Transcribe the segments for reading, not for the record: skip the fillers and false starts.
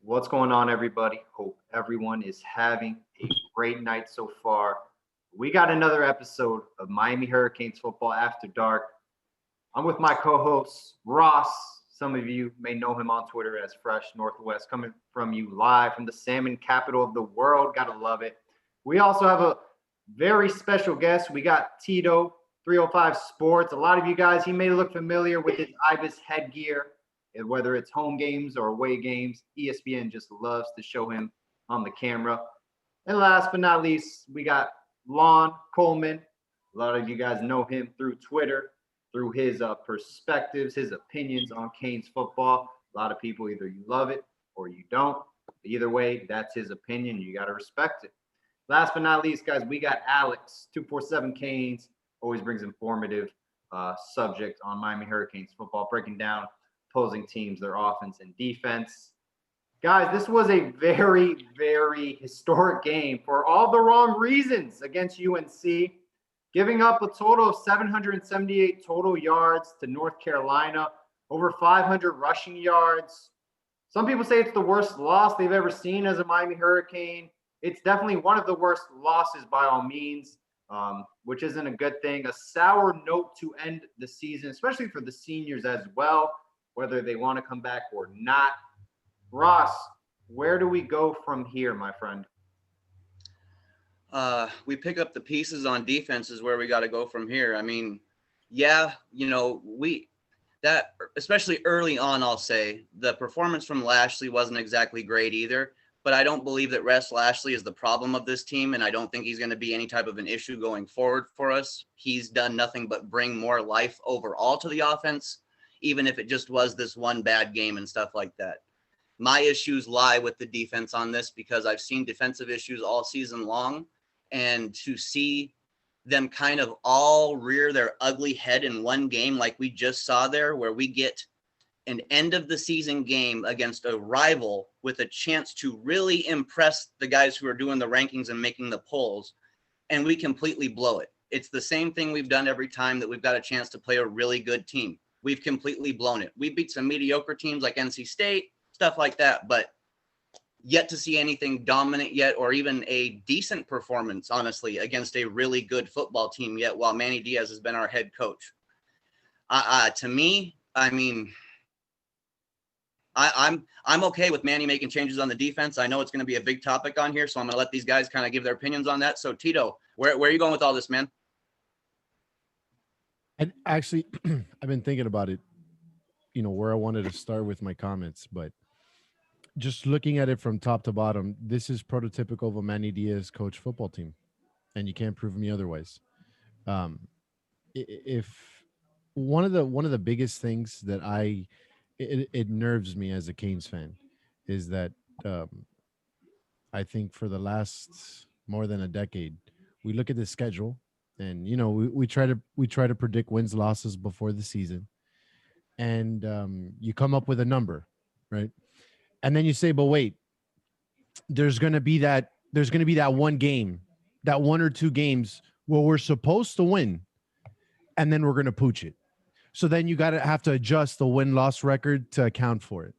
What's going on, everybody? Hope everyone is having a great night so far. We got another episode of Miami Hurricanes Football After Dark. I'm with my co host, Ross. Some of you may know him on Twitter as Fresh Northwest, coming from you live from the salmon capital of the world. Gotta love it. We also have a very special guest. We got Tito, 305 Sports. A lot of you guys, he may look familiar with his Ibis headgear, whether it's home games or away games. ESPN just loves to show him on the camera. And last but not least, we got Lon Coleman. A lot of you guys know him through Twitter, through his perspectives, his opinions on Canes football. A lot of people, either you love it or you don't. Either way, that's his opinion. You got to respect it. Last but not least, guys, we got Alex, 247 Canes. Always brings informative subject on Miami Hurricanes football, breaking down opposing teams, their offense and defense. Guys, this was a very, very historic game for all the wrong reasons against UNC, giving up a total of 778 total yards to North Carolina, over 500 rushing yards. Some people say it's the worst loss they've ever seen as a Miami Hurricane. It's definitely one of the worst losses by all means, which isn't a good thing. A sour note to end the season, especially for the seniors as well, whether they want to come back or not. Ross, where do we go from here, my friend? We pick up the pieces on defense is where we got to go from here. I mean, yeah, that especially early on, I'll say the performance from Lashley wasn't exactly great either, but I don't believe that Russ Lashley is the problem of this team. And I don't think he's going to be any type of an issue going forward for us. He's done nothing but bring more life overall to the offense, even if it just was this one bad game and stuff like that. My issues lie with the defense on this because I've seen defensive issues all season long. And to see them kind of all rear their ugly head in one game like we just saw there, where we get an end of the season game against a rival with a chance to really impress the guys who are doing the rankings and making the polls, and we completely blow it. It's the same thing we've done every time that we've got a chance to play a really good team. We've completely blown it. We beat some mediocre teams like NC State, stuff like that, but yet to see anything dominant yet, or even a decent performance, honestly, against a really good football team yet, while Manny Diaz has been our head coach. To me, I mean, I'm okay with Manny making changes on the defense. I know it's going to be a big topic on here, so I'm going to let these guys kind of give their opinions on that. So, Tito, where are you going with all this, man? And actually, I've been thinking about it, where I wanted to start with my comments, but just looking at it from top to bottom, this is prototypical of a Manny Diaz coach football team, and you can't prove me otherwise. If one of the biggest things that it nerves me as a Canes fan is that I think for the last more than a decade, we look at the schedule, and we try to predict wins losses before the season, and you come up with a number, right? And then you say, but wait, there's going to be that one game, that one or two games where we're supposed to win, and then we're going to pooch it. So then you have to adjust the win-loss record to account for it.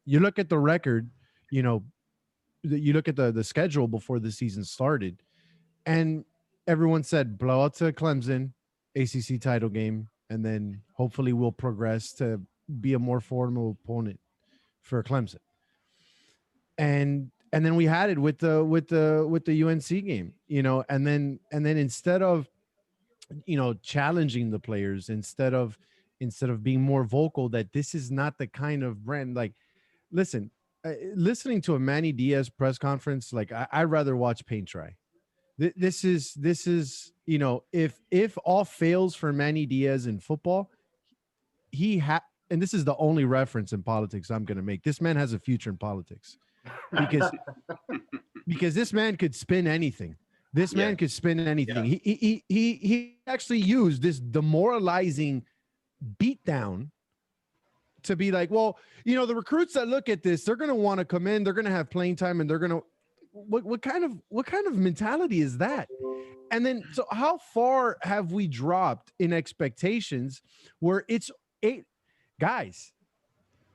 You look at the record, you look at the schedule before the season started, and everyone said blowout to Clemson, ACC title game, and then hopefully we'll progress to be a more formidable opponent for Clemson. And then we had it with the UNC game, and then instead of challenging the players, instead of being more vocal that this is not the kind of brand, like, listening to a Manny Diaz press conference, like I'd rather watch paint dry. This is if all fails for Manny Diaz in football, and this is the only reference in politics I'm going to make. This man has a future in politics. Because this man could spin anything. This man could spin anything. Yeah. He actually used this demoralizing beatdown to be like, well, the recruits that look at this, they're going to want to come in, they're going to have playing time, and they're going to. What kind of mentality is that? And then, so how far have we dropped in expectations where it's eight guys?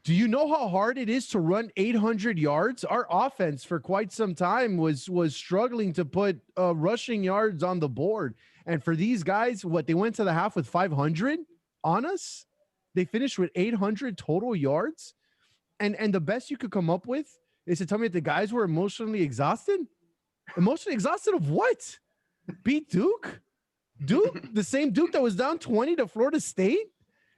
Do you know how hard it is to run 800 yards? Our offense for quite some time was struggling to put rushing yards on the board. And for these guys, what they went to the half with 500 on us. They finished with 800 total yards. And the best you could come up with is to tell me that the guys were emotionally exhausted. Emotionally exhausted of what? Beat Duke? Duke, the same Duke that was down 20 to Florida State?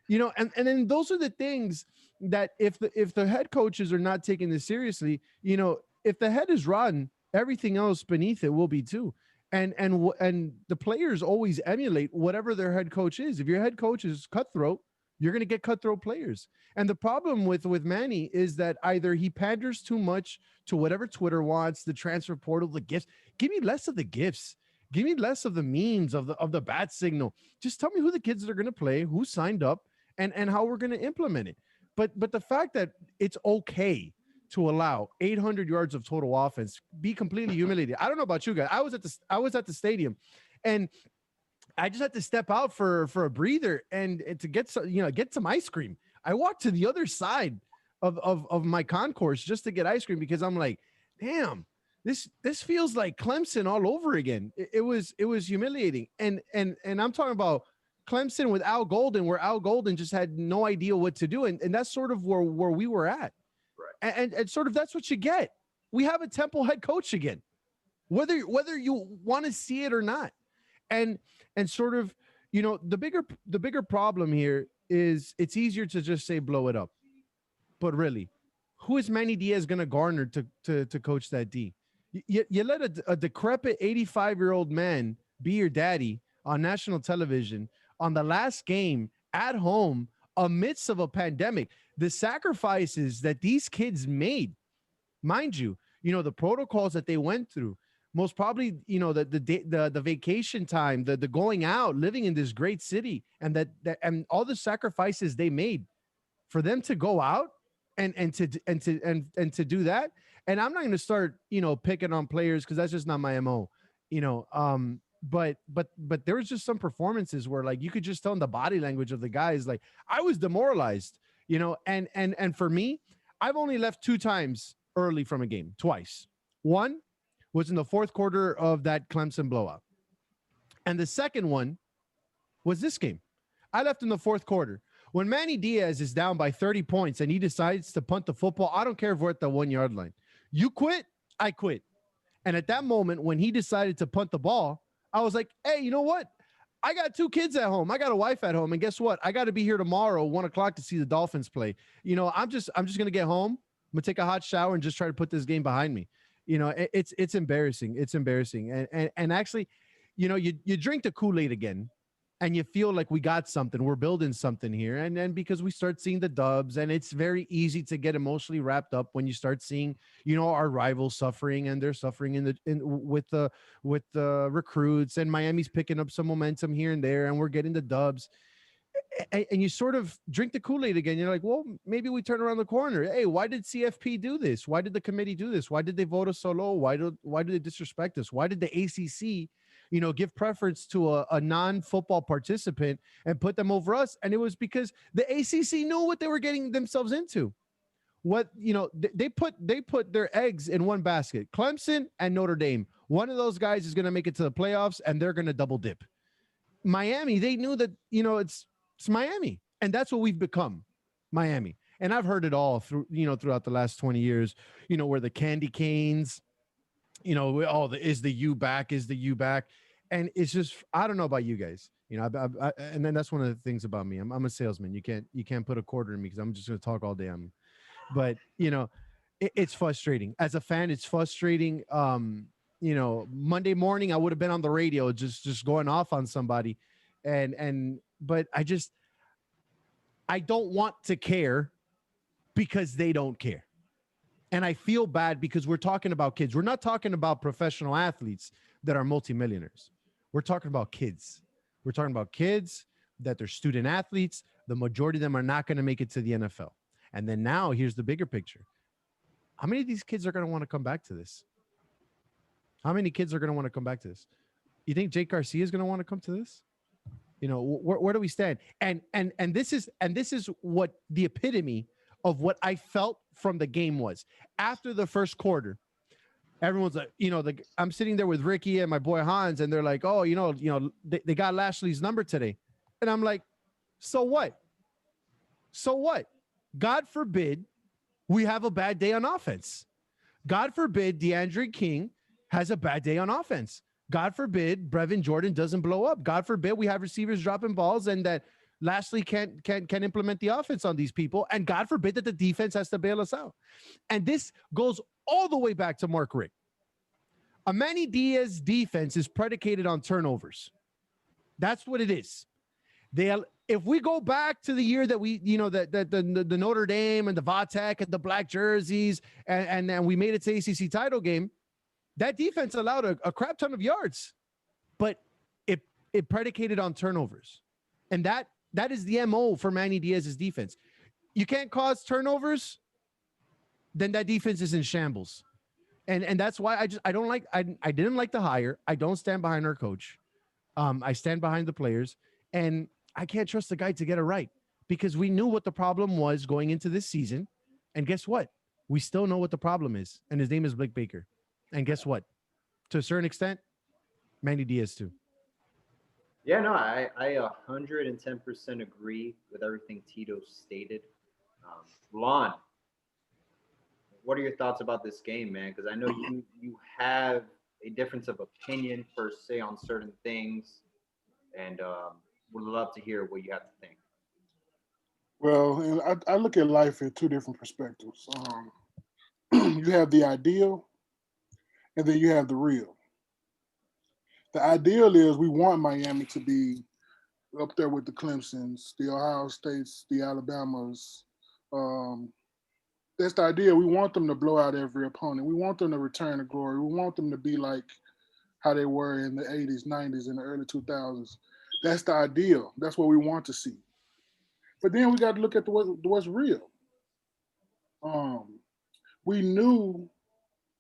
And then those are the things that if the head coaches are not taking this seriously, if the head is rotten, everything else beneath it will be too. And the players always emulate whatever their head coach is. If your head coach is cutthroat, you're going to get cutthroat players. And the problem with Manny is that either he panders too much to whatever Twitter wants, the transfer portal, the gifts. Give me less of the gifts. Give me less of the memes of the bat signal. Just tell me who the kids that are going to play, who signed up, and how we're going to implement it. But the fact that it's okay to allow 800 yards of total offense, be completely humiliated. I don't know about you guys. I was at the stadium, and I just had to step out for a breather and to get some ice cream. I walked to the other side of my concourse just to get ice cream because I'm like, damn, this feels like Clemson all over again. It was humiliating. And I'm talking about Clemson with Al Golden, where Al Golden just had no idea what to do. And that's sort of where we were at. Right. And sort of that's what you get. We have a Temple head coach again, whether you want to see it or not. And sort of, the bigger problem here is it's easier to just say blow it up. But really, who is Manny Diaz going to garner to coach that D? You let a decrepit 85-year-old man be your daddy on national television on the last game at home amidst of a pandemic. The sacrifices that these kids made, mind you, the protocols that they went through, most probably, the vacation time, the going out, living in this great city, and that and all the sacrifices they made for them to go out and to do that. And I'm not going to start, picking on players because that's just not my MO, but there was just some performances where like you could just tell in the body language of the guys, like I was demoralized, and for me, I've only left 2 times early from a game, twice. One was in the 4th quarter of that Clemson blowout. And the second one was this game. I left in the 4th quarter. When Manny Diaz is down by 30 points and he decides to punt the football, I don't care if we're at the 1-yard line. You quit, I quit. And at that moment, when he decided to punt the ball, I was like, hey, you know what? I got 2 kids at home. I got a wife at home. And guess what? I got to be here tomorrow, 1:00 to see the Dolphins play. I'm just going to get home. I'm going to take a hot shower and just try to put this game behind me. It's embarrassing. It's embarrassing. And actually, you drink the Kool-Aid again and you feel like we got something, we're building something here. And then because we start seeing the dubs, and it's very easy to get emotionally wrapped up when you start seeing, our rivals suffering, and they're suffering with the recruits, and Miami's picking up some momentum here and there, and we're getting the dubs. And you sort of drink the Kool-Aid again. You're like, well, maybe we turn around the corner. Hey, why did CFP do this? Why did the committee do this? Why did they vote us so low? Why do they disrespect us? Why did the ACC, give preference to a non-football participant and put them over us? And it was because the ACC knew what they were getting themselves into. They put their eggs in one basket. Clemson and Notre Dame. One of those guys is going to make it to the playoffs, and they're going to double dip. Miami, they knew that, it's Miami, and that's what we've become, Miami. And I've heard it all throughout the last 20 years, where the candy canes, is the U back? And it's just, I don't know about you guys, and then that's one of the things about me. I'm a salesman. You can't put a quarter in me because I'm just going to talk all day. But it's frustrating as a fan. It's frustrating. Monday morning I would have been on the radio just going off on somebody, but I don't want to care because they don't care. And I feel bad because we're talking about kids. We're not talking about professional athletes that are multimillionaires. We're talking about kids. We're talking about kids that they're student athletes. The majority of them are not going to make it to the NFL. And then now here's the bigger picture. How many of these kids are going to want to come back to this? How many kids are going to want to come back to this? You think Jake Garcia is going to want to come to this? Where do we stand? And this is what the epitome of what I felt from the game was after the first quarter. Everyone's like, I'm sitting there with Ricky and my boy Hans, and they're like, oh, they got Lashley's number today. And I'm like, so what? So what? God forbid we have a bad day on offense. God forbid DeAndre King has a bad day on offense. God forbid Brevin Jordan doesn't blow up. God forbid we have receivers dropping balls and that Lashley can't implement the offense on these people. And God forbid that the defense has to bail us out. And this goes all the way back to Mark Richt. A Manny Diaz defense is predicated on turnovers. That's what it is. If we go back to the year that we, the Notre Dame and the Vatek and the black jerseys, and we made it to ACC title game, that defense allowed a crap ton of yards, but it predicated on turnovers, and that is the MO for Manny Diaz's defense. You can't cause turnovers, then that defense is in shambles, and that's why I didn't like the hire. I don't stand behind our coach. I stand behind the players, and I can't trust the guy to get it right because we knew what the problem was going into this season. And guess what? We still know what the problem is. And his name is Blake Baker. And guess what? To a certain extent, Manny Diaz too. Yeah, no, I 110% agree with everything Tito stated. Lon, what are your thoughts about this game, man? Because I know you have a difference of opinion per se on certain things, and would love to hear what you have to think. Well, and I look at life in two different perspectives. You have the ideal, and then you have the real. The ideal is we want Miami to be up there with the Clemsons, the Ohio States, the Alabamas. That's the idea. We want them to blow out every opponent. We want them to return to glory. We want them to be like how they were in the 80s, 90s, and the early 2000s. That's the ideal. That's what we want to see. But then we got to look at what's real. We knew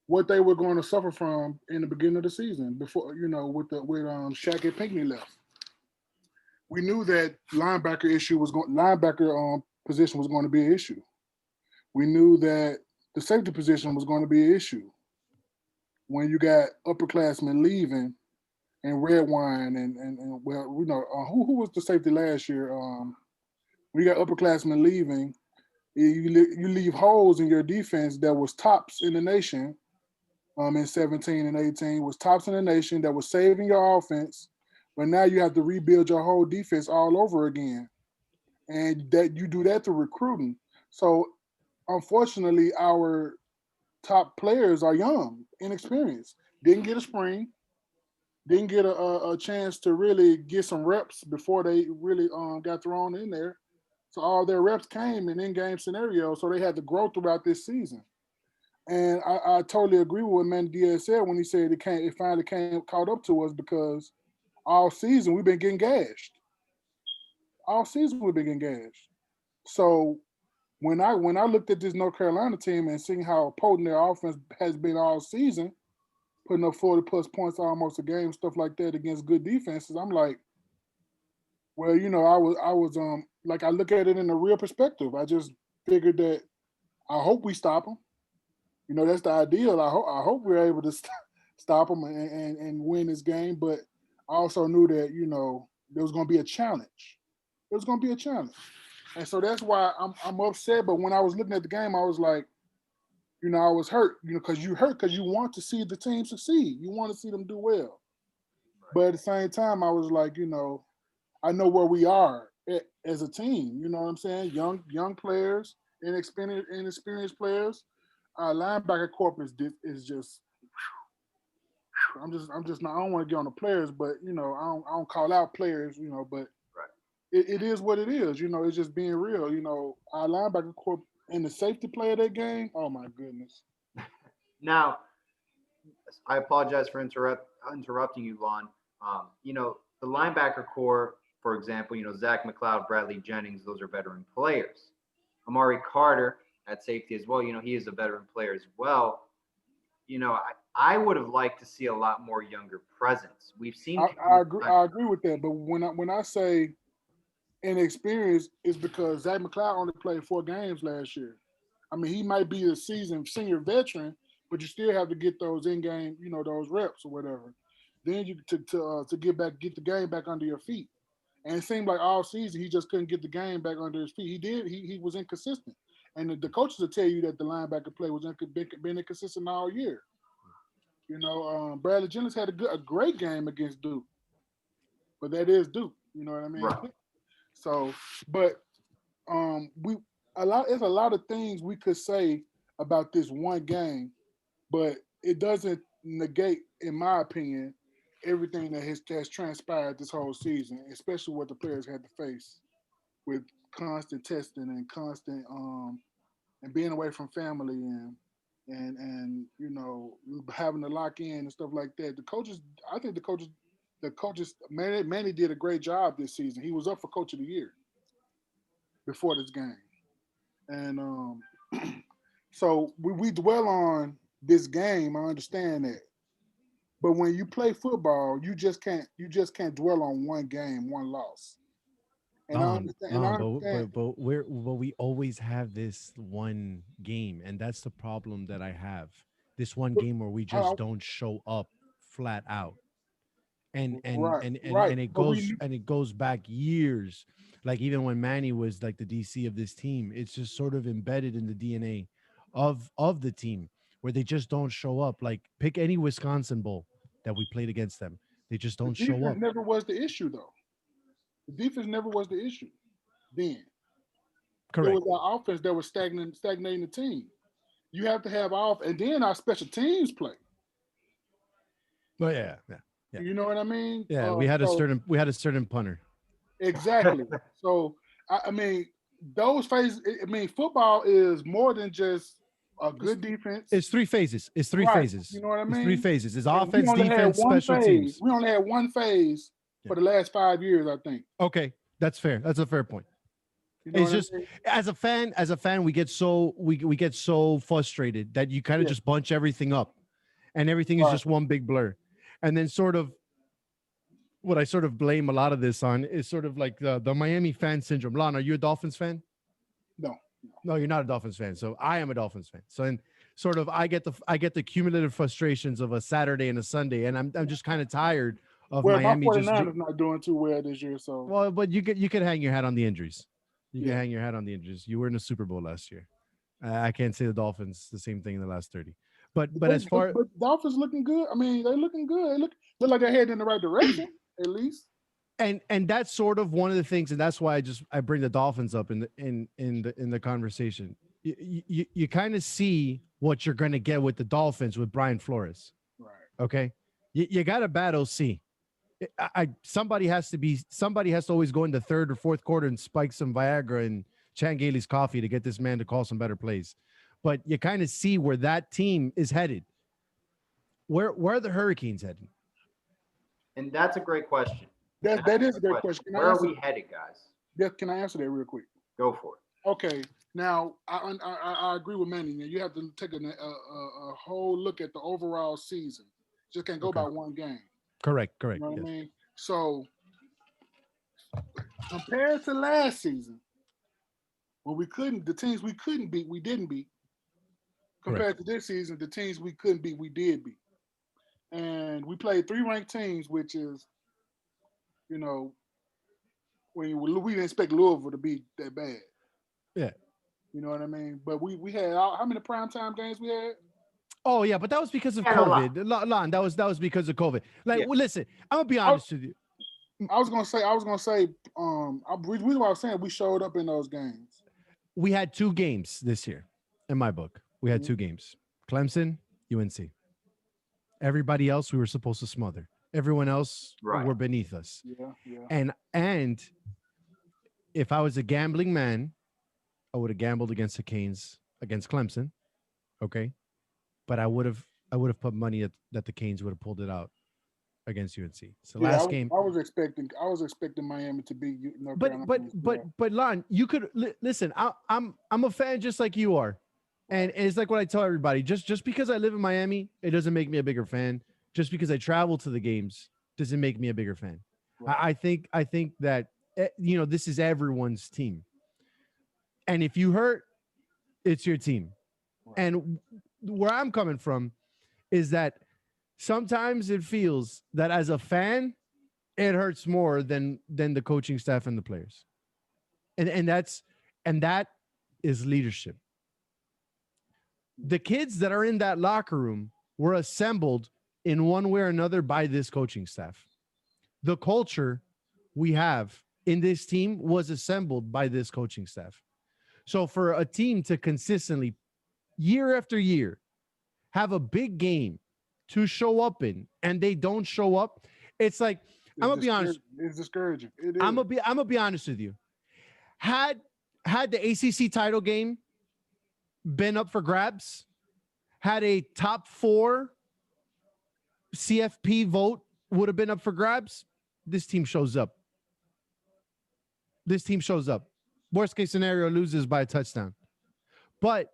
what they were going to suffer from in the beginning of the season before, with Shaq and Pinckney left. We knew that linebacker position was going to be an issue. We knew that the safety position was going to be an issue. When you got upperclassmen leaving and red wine and who was the safety last year? We got upperclassmen leaving. You leave holes in your defense that was tops in the nation in 17 and 18, was tops in the nation, that was saving your offense, but now you have to rebuild your whole defense all over again. And that you do that through recruiting. So unfortunately, our top players are young, inexperienced, didn't get a spring, didn't get a chance to really get some reps before they really got thrown in there. So all their reps came in in-game scenarios, so they had to grow throughout this season. And I totally agree with what Manny Diaz said when he said it finally caught up to us because all season we've been getting gashed. All season we've been getting gashed. So when I looked at this North Carolina team and seeing how potent their offense has been all season, putting up 40 plus points almost a game, stuff like that against good defenses, I'm like, well, I was like I look at it in a real perspective. I just figured that I hope we stop them. That's the ideal. I hope we're able to stop them and win this game. But I also knew that there was going to be a challenge. There was going to be a challenge, and so that's why I'm upset. But when I was looking at the game, I was like, I was hurt. Because you hurt because you want to see the team succeed. You want to see them do well. But at the same time, I was like, I know where we are as a team. You know what I'm saying? Young players, inexperienced players. Our linebacker corps is just. I'm just not. I don't want to get on the players, but I don't call out players. But it is what it is. It's just being real. Our linebacker corps and the safety play of that game. Oh my goodness. Now, I apologize for interrupting you, Lon. The linebacker core, for example, Zach McLeod, Bradley Jennings, those are veteran players. Amari Carter at safety as well. He is a veteran player as well. I would have liked to see a lot more younger presence. We've seen. I agree with that, but when I say and experience is because Zach McLeod only played 4 games last year. I mean, he might be a seasoned senior veteran, but you still have to get those in game, those reps or whatever. Then you to get the game back under your feet. And it seemed like all season he just couldn't get the game back under his feet. He did. He was inconsistent, and the coaches will tell you that the linebacker play was been inconsistent all year. Bradley Jennings had a great game against Duke, but that is Duke. You know what I mean? Right. So, but It's a lot of things we could say about this one game, but it doesn't negate, in my opinion, everything that has transpired this whole season, especially what the players had to face with constant testing and constant and being away from family and having to lock in and stuff like that. I think the coaches, Manny did a great job this season. He was up for Coach of the Year before this game, and so we dwell on this game. I understand that, but when you play football, you just can't dwell on one game, one loss. And I understand. But we always have this one game, and that's the problem that I have. This one game where we just don't show up flat out. And it goes back years. Like even when Manny was like the DC of this team, it's just sort of embedded in the DNA of the team where they just don't show up. Like pick any Wisconsin Bowl that we played against them. They just don't show up. Never was the issue though. The defense never was the issue then. Correct. It was our offense that was stagnating the team. You have to have off, and then our special teams play. Oh yeah. You know what I mean? Yeah, we had a certain punter. Exactly. So I mean, those phases. I mean, football is more than just a good defense. It's 3 phases. It's three phases. You know what I mean? It's 3 phases. It's offense, defense, special teams. We only had one phase for the last 5 years, I think. Okay, that's fair. That's a fair point. You know it's just as a fan, we get so frustrated that you kind of just bunch everything up, and everything is just one big blur. And then sort of what I sort of blame a lot of this on is sort of like the Miami fan syndrome. Lon, are you a Dolphins fan? No, you're not a Dolphins fan. So I am a Dolphins fan. So and sort of I get the cumulative frustrations of a Saturday and a Sunday, and I'm just kind of tired of Miami. My 49ers not doing too well this year. So well, but you could hang your hat on the injuries. You can hang your hat on the injuries. You were in the Super Bowl last year. I can't say the Dolphins the same thing in the last 30. But as far but Dolphins looking good. I mean, they're looking good. They look like they're heading in the right direction, at least. And that's sort of one of the things, and that's why I bring the Dolphins up in the conversation. You kind of see what you're going to get with the Dolphins with Brian Flores. Right. Okay. You got a bad OC. Somebody has to always go in the third or fourth quarter and spike some Viagra and Chan Gailey's coffee to get this man to call some better plays. But you kind of see where that team is headed. Where are the Hurricanes heading? And that's a great question. That is a great question. Where are we headed, guys? Yeah, can I answer that real quick? Go for it. Okay. Now, I agree with Manny. You have to take a whole look at the overall season. Just can't go by one game. Correct. You know what I mean? So, compared to last season, when the teams we couldn't beat, we didn't beat. Compared to this season, the teams we couldn't beat, we did beat. And we played 3 ranked teams, which is, when we didn't expect Louisville to be that bad. Yeah. You know what I mean? But we had how many primetime games we had? Oh yeah, but that was because of COVID. Lon, that was because of COVID. Like, listen, I'm gonna be honest with you. I was gonna say. The reason why I was saying we showed up in those games. We had 2 games this year, in my book. We had 2 games: Clemson, UNC. Everybody else we were supposed to smother. Everyone else were beneath us. Yeah. And if I was a gambling man, I would have gambled against the Canes against Clemson. Okay. But I would have put money that the Canes would have pulled it out against UNC. So last game, I was expecting Miami to beat North Carolina. But Lon, you could listen. I'm a fan just like you are, and it's like what I tell everybody. Just because I live in Miami, it doesn't make me a bigger fan. Just because I travel to the games doesn't make me a bigger fan. Right. I think that this is everyone's team. And if you hurt, it's your team. And where I'm coming from is that sometimes it feels that as a fan, it hurts more than the coaching staff and the players. And that is leadership. The kids that are in that locker room were assembled in one way or another by this coaching staff. The culture we have in this team was assembled by this coaching staff. So for a team to consistently, year after year, have a big game to show up in, and they don't show up, it's like, I'm gonna be honest. It's discouraging. It is. I'm gonna be honest with you. Had the ACC title game been up for grabs, had a top 4 CFP vote would have been up for grabs, this team shows up. This team shows up. Worst case scenario, loses by a touchdown. But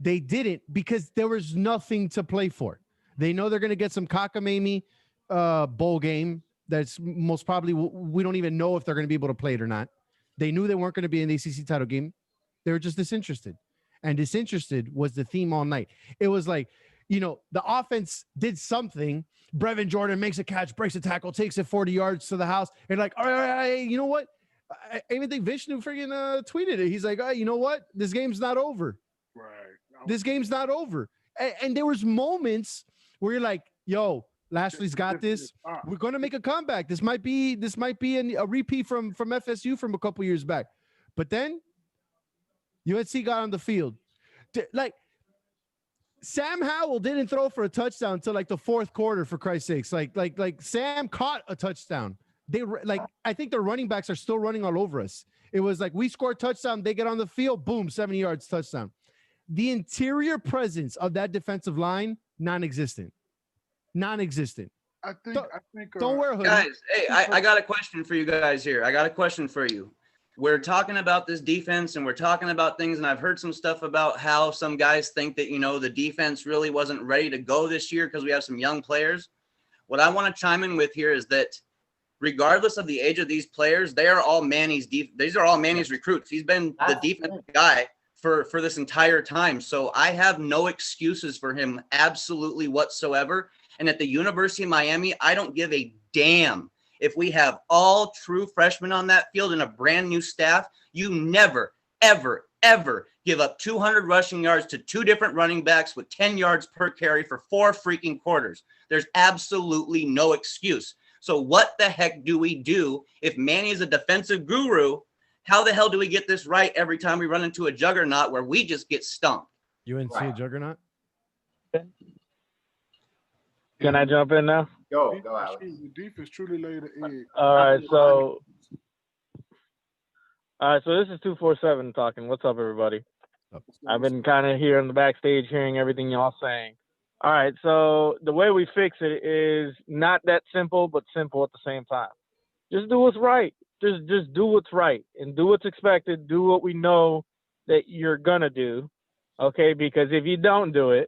they didn't because there was nothing to play for. They know they're going to get some cockamamie bowl game that's most probably, we don't even know if they're going to be able to play it or not. They knew they weren't going to be in the ACC title game. They were just disinterested. And disinterested was the theme all night. It was like, the offense did something. Brevin Jordan makes a catch, breaks a tackle, takes it 40 yards to the house. And like, all right, you know what? I even think Vishnu freaking tweeted it. He's like, you know what? This game's not over. Right. This game's not over. And there was moments where you're like, yo, Lashley's got this. We're going to make a comeback. This might be a repeat from FSU from a couple years back. But then UNC got on the field. Like, Sam Howell didn't throw for a touchdown until like the fourth quarter, for Christ's sakes. Like Sam caught a touchdown. I think the running backs are still running all over us. It was like we score a touchdown, they get on the field, boom, 70 yards, touchdown. The interior presence of that defensive line, non-existent. I think don't wear a hoodie. Guys, hey, I got a question for you guys here. I got a question for you. We're talking about this defense and we're talking about things, and I've heard some stuff about how some guys think that, the defense really wasn't ready to go this year because we have some young players. What I want to chime in with here is that regardless of the age of these players, they are all these are all Manny's recruits. He's been the defensive guy for this entire time. So I have no excuses for him absolutely whatsoever. And at the University of Miami, I don't give a damn if we have all true freshmen on that field and a brand new staff. You never, ever, ever give up 200 rushing yards to 2 different running backs with 10 yards per carry for 4 freaking quarters. There's absolutely no excuse. So what the heck do we do if Manny is a defensive guru? How the hell do we get this right every time we run into a juggernaut where we just get stumped? UNC a juggernaut? Can I jump in now? Go, Alex. The defense truly laid the egg. All right, so this is 247 talking. What's up, everybody? I've been kind of here in the backstage hearing everything y'all saying. All right, so the way we fix it is not that simple, but simple at the same time. Just do what's right. Just do what's right and do what's expected. Do what we know that you're gonna do, okay? Because if you don't do it,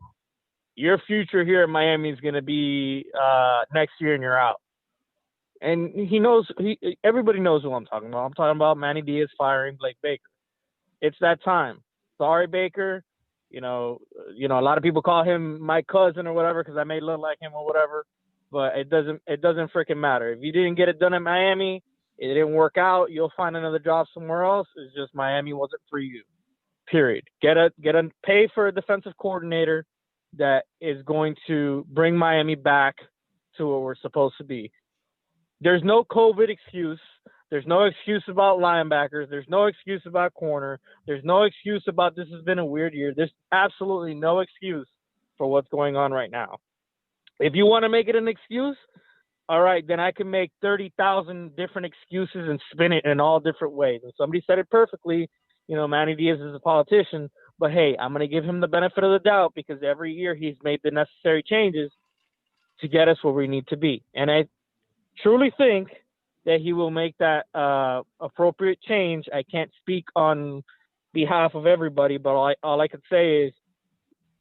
your future here in Miami is gonna be next year, and you're out. And everybody knows who I'm talking about. I'm talking about Manny Diaz firing Blake Baker. It's that time. Sorry, Baker. A lot of people call him my cousin or whatever because I may look like him or whatever, but it doesn't freaking matter. If you didn't get it done at Miami, it didn't work out, you'll find another job somewhere else. It's just Miami wasn't for you. Period. Pay for a defensive coordinator that is going to bring Miami back to where we're supposed to be. There's no COVID excuse. There's no excuse about linebackers. There's no excuse about corner. There's no excuse about this has been a weird year. There's absolutely no excuse for what's going on right now. If you want to make it an excuse, all right, then I can make 30,000 different excuses and spin it in all different ways. And somebody said it perfectly. Manny Diaz is a politician, but hey, I'm going to give him the benefit of the doubt because every year he's made the necessary changes to get us where we need to be. And I truly think that he will make that appropriate change. I can't speak on behalf of everybody, but all I could say is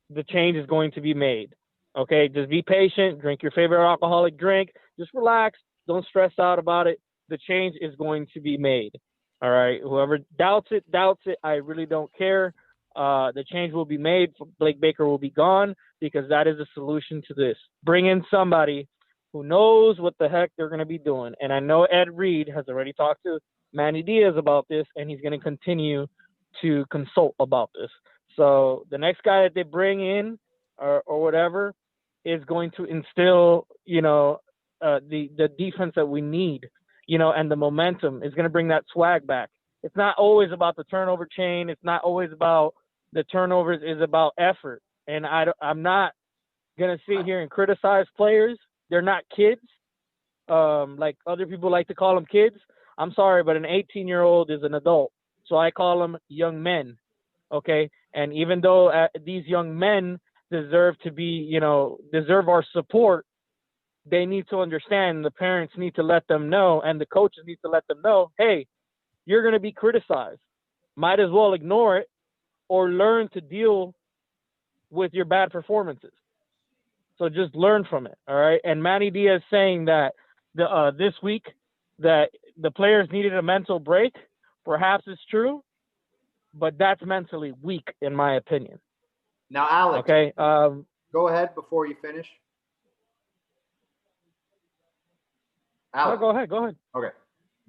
the change is going to be made. Okay, just be patient, drink your favorite alcoholic drink, just relax, don't stress out about it. the change is going to be made. All right. Whoever doubts it. I really don't care. The change will be made. Blake Baker will be gone because that is the solution to this. Bring in somebody who knows what the heck they're going to be doing. And I know Ed Reed has already talked to Manny Diaz about this, and he's going to continue to consult about this. So the next guy that they bring in or whatever is going to instill, the defense that we need, and the momentum is going to bring that swag back. It's not always about the turnover chain. It's not always about the turnovers. It's about effort. And I'm not going to sit here and criticize players. They're not kids. Like other people like to call them kids. I'm sorry, but an 18-year-old is an adult. So I call them young men. Okay. And even though these young men deserve to be, deserve our support, they need to understand, the parents need to let them know, and the coaches need to let them know, hey, you're going to be criticized. Might as well ignore it or learn to deal with your bad performances. So just learn from it. All right. And Manny Diaz saying that this week that the players needed a mental break, perhaps it's true, but that's mentally weak in my opinion. Now, Alex, okay. Go ahead before you finish. Alex. No, go ahead. Okay.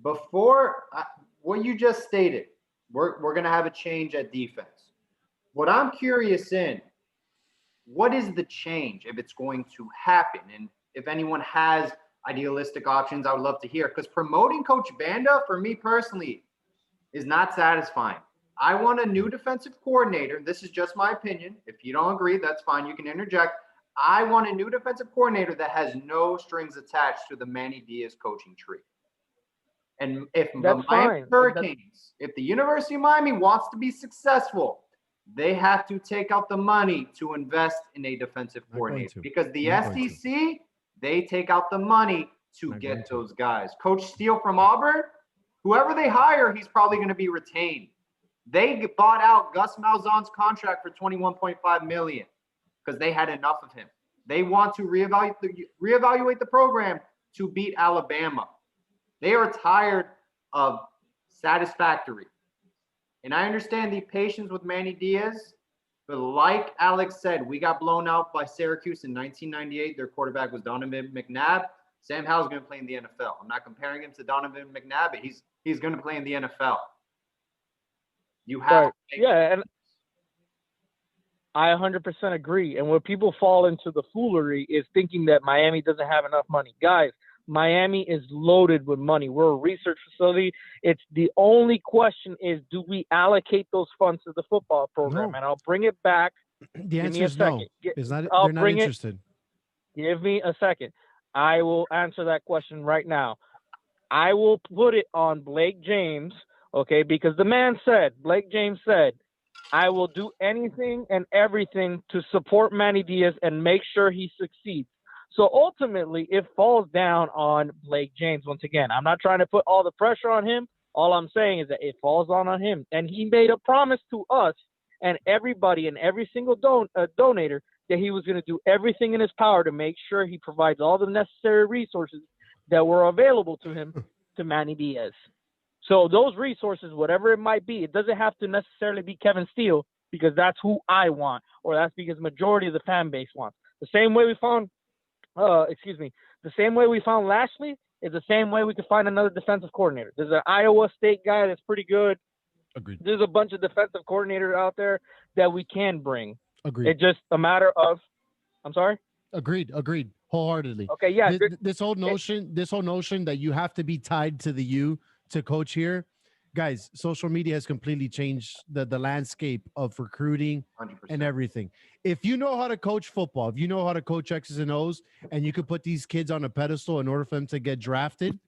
Before what you just stated, we're going to have a change at defense. What I'm curious in, what is the change if it's going to happen? And if anyone has idealistic options, I would love to hear. Because promoting Coach Banda, for me personally, is not satisfying. I want a new defensive coordinator. This is just my opinion. If you don't agree, that's fine. You can interject. I want a new defensive coordinator that has no strings attached to the Manny Diaz coaching tree. And if the Miami Hurricanes, if the University of Miami wants to be successful, they have to take out the money to invest in a defensive coordinator. Because the SEC, they take out the money to get those guys. Coach Steele from Auburn, whoever they hire, he's probably going to be retained. They bought out Gus Malzahn's contract for $21.5 million because they had enough of him. They want to reevaluate the program to beat Alabama. They are tired of satisfactory. And I understand the patience with Manny Diaz, but like Alex said, we got blown out by Syracuse in 1998. Their quarterback was Donovan McNabb. Sam Howell's going to play in the NFL. I'm not comparing him to Donovan McNabb, but he's going to play in the NFL. You have to make and I 100% agree. And where people fall into the foolery is thinking that Miami doesn't have enough money. Guys, Miami is loaded with money. We're a research facility. It's the only question is, do we allocate those funds to the football program? No. And I'll bring it back. The answer is no. They're not interested. Give me a second. I will answer that question right now. I will put it on Blake James, okay, because Blake James said, I will do anything and everything to support Manny Diaz and make sure he succeeds. So ultimately, it falls down on Blake James. Once again, I'm not trying to put all the pressure on him. All I'm saying is that it falls on him. And he made a promise to us and everybody and every single donator that he was going to do everything in his power to make sure he provides all the necessary resources that were available to him to Manny Diaz. So those resources, whatever it might be, it doesn't have to necessarily be Kevin Steele because that's who I want, or that's because the majority of the fan base wants. The same way we found the same way we found Lashley is the same way we could find another defensive coordinator. There's an Iowa State guy that's pretty good. Agreed. There's a bunch of defensive coordinators out there that we can bring. Agreed. It's just a matter of – I'm sorry? Agreed. Wholeheartedly. Okay, yeah. This whole notion that you have to be tied to the U to coach here, guys, social media has completely changed the landscape of recruiting 100%. And everything. If you know how to coach football, if you know how to coach X's and O's, and you could put these kids on a pedestal in order for them to get drafted,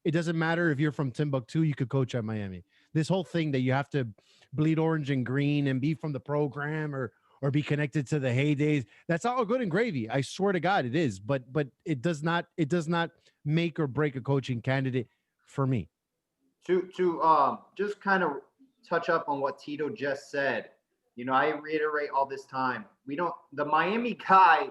it doesn't matter if you're from Timbuktu, you could coach at Miami. This whole thing that you have to bleed orange and green and be from the program or be connected to the heydays, that's all good and gravy. I swear to God it is, but it does not make or break a coaching candidate for me. To just kind of touch up on what Tito just said, I reiterate all this time. The Miami guy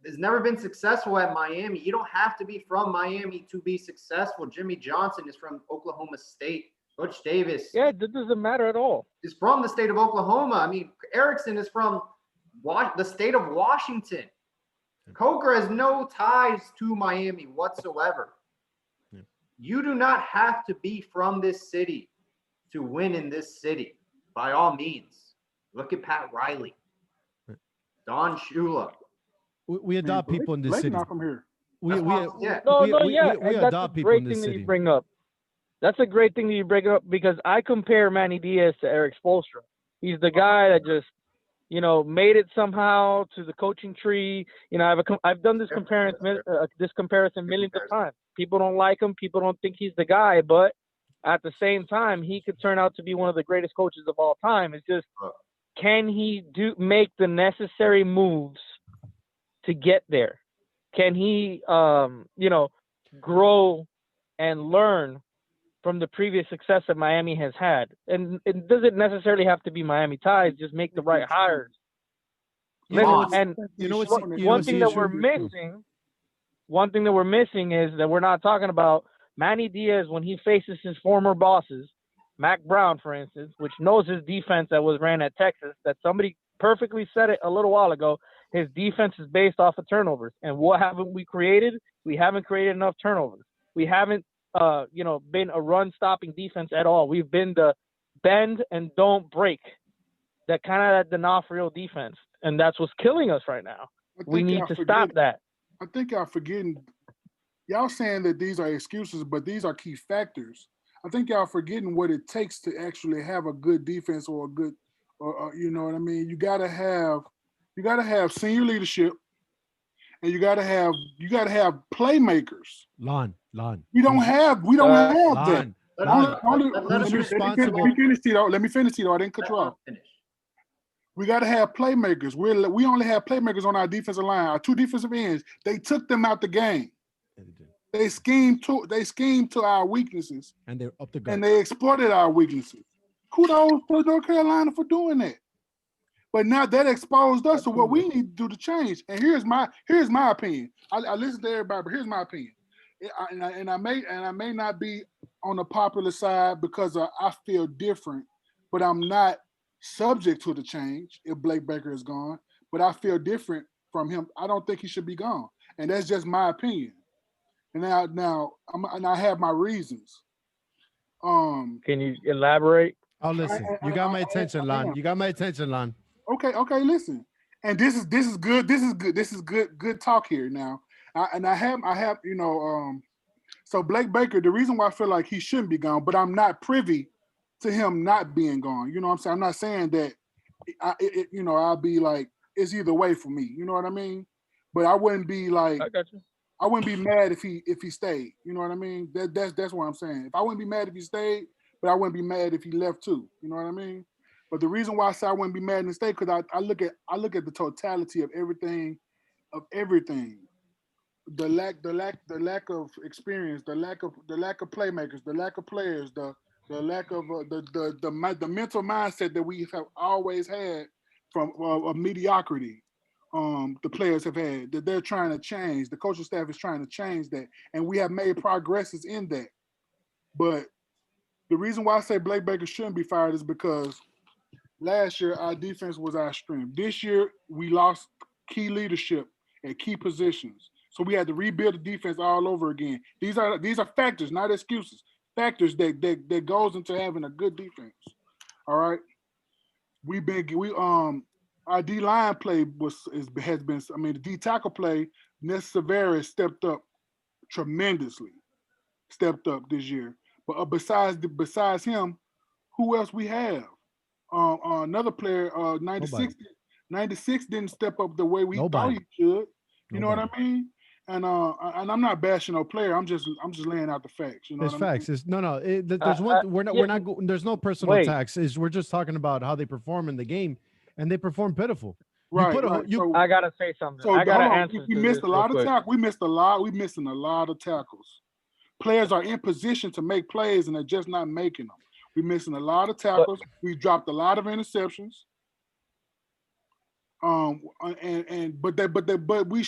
has never been successful at Miami. You don't have to be from Miami to be successful. Jimmy Johnson is from Oklahoma State. Coach Davis Yeah, that doesn't matter at all. is from the state of Oklahoma. I mean, Erickson is from the state of Washington. Coker has no ties to Miami whatsoever. Yeah. You do not have to be from this city to win in this city, by all means. Look at Pat Riley, Don Shula. We adopt people in this Blake city. not from here. We That's why- yeah. we and that's adopt a people great in this thing that city. you bring up. That's a great thing that you bring up because I compare Manny Diaz to Eric Spoelstra. He's the guy that just, made it somehow to the coaching tree. I've done this comparison millions of times. People don't like him. People don't think he's the guy, but at the same time, he could turn out to be one of the greatest coaches of all time. It's just, can he make the necessary moves to get there? Can he, grow and learn from the previous success that Miami has had? And it doesn't necessarily have to be Miami ties. Just make the right hires. One thing that we're missing is that we're not talking about Manny Diaz when he faces his former bosses, Mac Brown, for instance, which knows his defense that was ran at Texas, that somebody perfectly said it a little while ago. His defense is based off of turnovers. And what haven't we created? We haven't created enough turnovers. We haven't, been a run-stopping defense at all. We've been the bend and don't break, that kind of D'Onofrio defense. And that's what's killing us right now. We need to stop that. I think y'all forgetting. Y'all saying that these are excuses, but these are key factors. I think y'all forgetting what it takes to actually have a good defense or a good, or you know what I mean. You gotta have senior leadership, and you gotta have playmakers. Lon. We don't have that. Let us responsible. Let me finish, Tito. I didn't cut you off. We got to have playmakers. We only have playmakers on our defensive line. Our two defensive ends, they took them out the game. They schemed to our weaknesses, and they're up the gut. And they exploited our weaknesses. Kudos to North Carolina for doing that. But now that exposed us to what we need to do to change. And here's my opinion. I listen to everybody, but here's my opinion. I may not be on the popular side because I feel different, but I'm not subject to the change if Blake Baker is gone. But I feel different from him. I don't think he should be gone, and that's just my opinion. And now I have my reasons. Can you elaborate? Oh, listen, you got my attention, Lon. You got my attention, Lon. Okay, listen. And this is good. This is good talk here now. I have so Blake Baker, the reason why I feel like he shouldn't be gone, but I'm not privy to him not being gone. You know what I'm saying? I'm not saying that I'll be like, it's either way for me. You know what I mean? But I wouldn't be like, I got you. I wouldn't be mad if he stayed. You know what I mean? That's what I'm saying. If I wouldn't be mad if he stayed, but I wouldn't be mad if he left too. You know what I mean? But the reason why I say I wouldn't be mad and stay, because I look at the totality of everything. The lack of experience, the lack of playmakers, the lack of players, the lack of the mental mindset that we have always had from mediocrity. The players have had, that they're trying to change. The coaching staff is trying to change that, and we have made progresses in that. But the reason why I say Blake Baker shouldn't be fired is because last year our defense was our strength. This year we lost key leadership at key positions, so we had to rebuild the defense all over again. These are factors, not excuses. Factors that goes into having a good defense. All right, our D line play has been. I mean, the D tackle play, Ness Severa stepped up tremendously. Stepped up this year. But besides him, who else we have? Another player, 96. 96 didn't step up the way we thought he should. You know what I mean? And I'm not bashing no player. I'm just laying out the facts. You know, it's facts. I mean? There's one. We're not. There's no personal attacks. We're just talking about how they perform in the game. And they perform pitiful. Right. I gotta say something. So I gotta answer. We missed a lot of tackles. We missed a lot. We're missing a lot of tackles. Players are in position to make plays and they're just not making them. We're missing a lot of tackles. We dropped a lot of interceptions. But we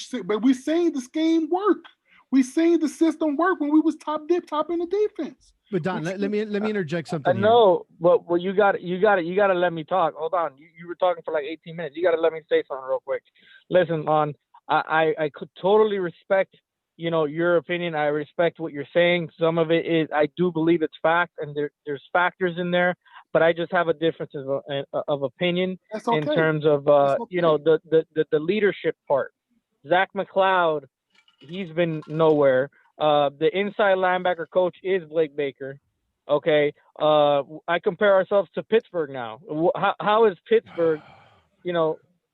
seen the scheme work. We seen the system work when we was top in the defense. But Don, let me interject I something here. know, but you got to let me talk. Hold on, you were talking for like 18 minutes. You got to let me say something real quick. Listen, I could totally respect, your opinion. I respect what you're saying. Some of it is, I do believe it's fact, and there's factors in there, but I just have a difference of opinion in terms of, the leadership part. Zach McLeod, he's been nowhere. The inside linebacker coach is Blake Baker. Okay. I compare ourselves to Pittsburgh now. How is Pittsburgh,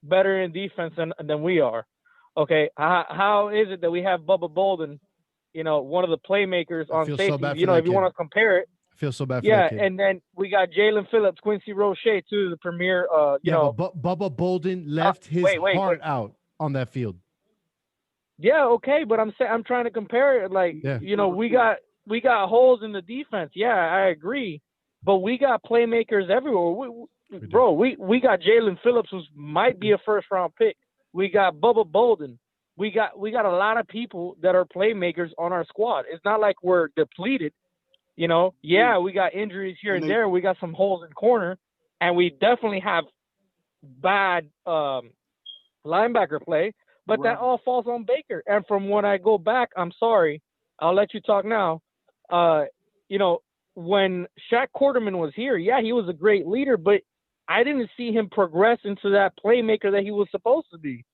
better in defense than we are? Okay. How is it that we have Bubba Bolden, one of the playmakers on safety? So bad for if you want to compare it. I feel so bad for that kid. And then we got Jalen Phillips, Quincy Roche, too, the premier. But Bubba Bolden left his heart out on that field. Yeah, okay, but I'm trying to compare it. Like, we got holes in the defense. Yeah, I agree, but we got playmakers everywhere. We got Jalen Phillips, who might be a first round pick. We got Bubba Bolden. We got a lot of people that are playmakers on our squad. It's not like we're depleted. Yeah, we got injuries here and there. We got some holes in corner, and we definitely have bad linebacker play. But that all falls on Baker. And from when I go back, I'm sorry, I'll let you talk now. When Shaq Quarterman was here, yeah, he was a great leader, but I didn't see him progress into that playmaker that he was supposed to be.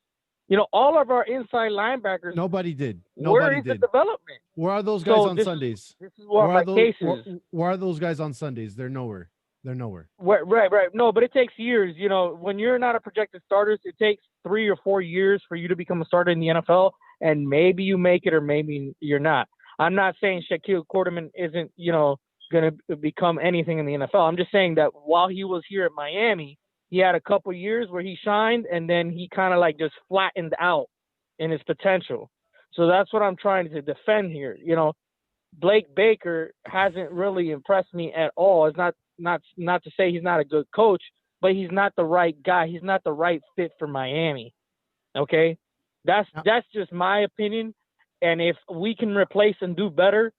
All of our inside linebackers. Nobody did. Where is the development? Where are those guys on Sundays? This is what my case is. Where are those guys on Sundays? They're nowhere. Right. No, but it takes years. When you're not a projected starter, it takes 3 or 4 years for you to become a starter in the NFL, and maybe you make it or maybe you're not. I'm not saying Shaquille Quarterman isn't, going to become anything in the NFL. I'm just saying that while he was here at Miami, he had a couple years where he shined, and then he kind of like just flattened out in his potential. So that's what I'm trying to defend here. Blake Baker hasn't really impressed me at all. It's not to say he's not a good coach, but he's not the right guy. He's not the right fit for Miami. Okay? That's just my opinion. And if we can replace and do better,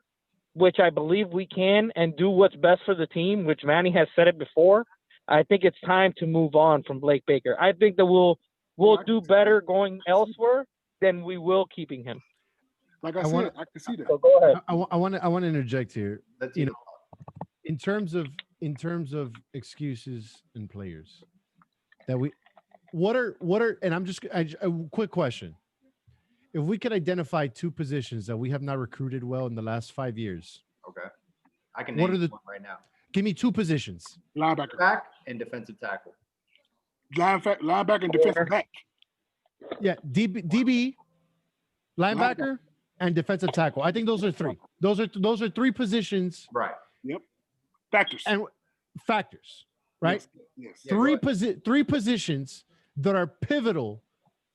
which I believe we can, and do what's best for the team, which Manny has said it before, I think it's time to move on from Blake Baker. I think that we'll do better going elsewhere than we will keeping him. Like I said, I can see that. So go ahead. I want to interject here. Let's in terms of excuses and players that what are and a quick question. If we could identify 2 positions that we have not recruited well in the last 5 years. Okay. I can name one right now. Give me 2 positions. Linebacker. Back and defensive tackle. Linebacker and defensive back. Yeah, DB, linebacker, and defensive tackle. I think those are 3. Those are 3 positions. Right. Yep. Factors, right? Yes. 3 positions that are pivotal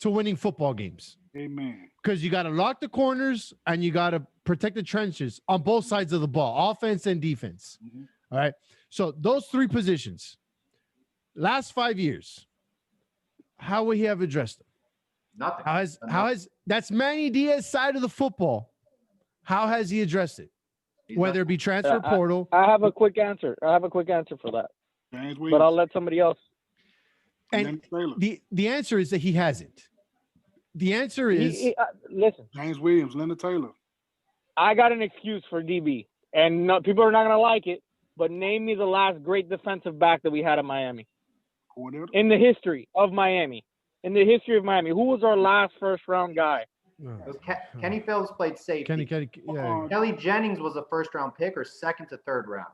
to winning football games. Amen. Because you got to lock the corners and you got to protect the trenches on both sides of the ball, offense and defense. Mm-hmm. All right. So those 3 positions, last 5 years, how would he have addressed them? Nothing. How has that's Manny Diaz's side of the football? How has he addressed it? Whether it be transfer portal. I have a quick answer. For that. But I'll let somebody else. And the answer is that he hasn't. The answer is listen. James Williams, Leonard Taylor. I got an excuse for DB, and people are not going to like it. But name me the last great defensive back that we had at Miami. In the history of Miami. Who was our last first-round guy? Kenny Phillips played safety. Kelly Jennings was a first-round pick or second to third round.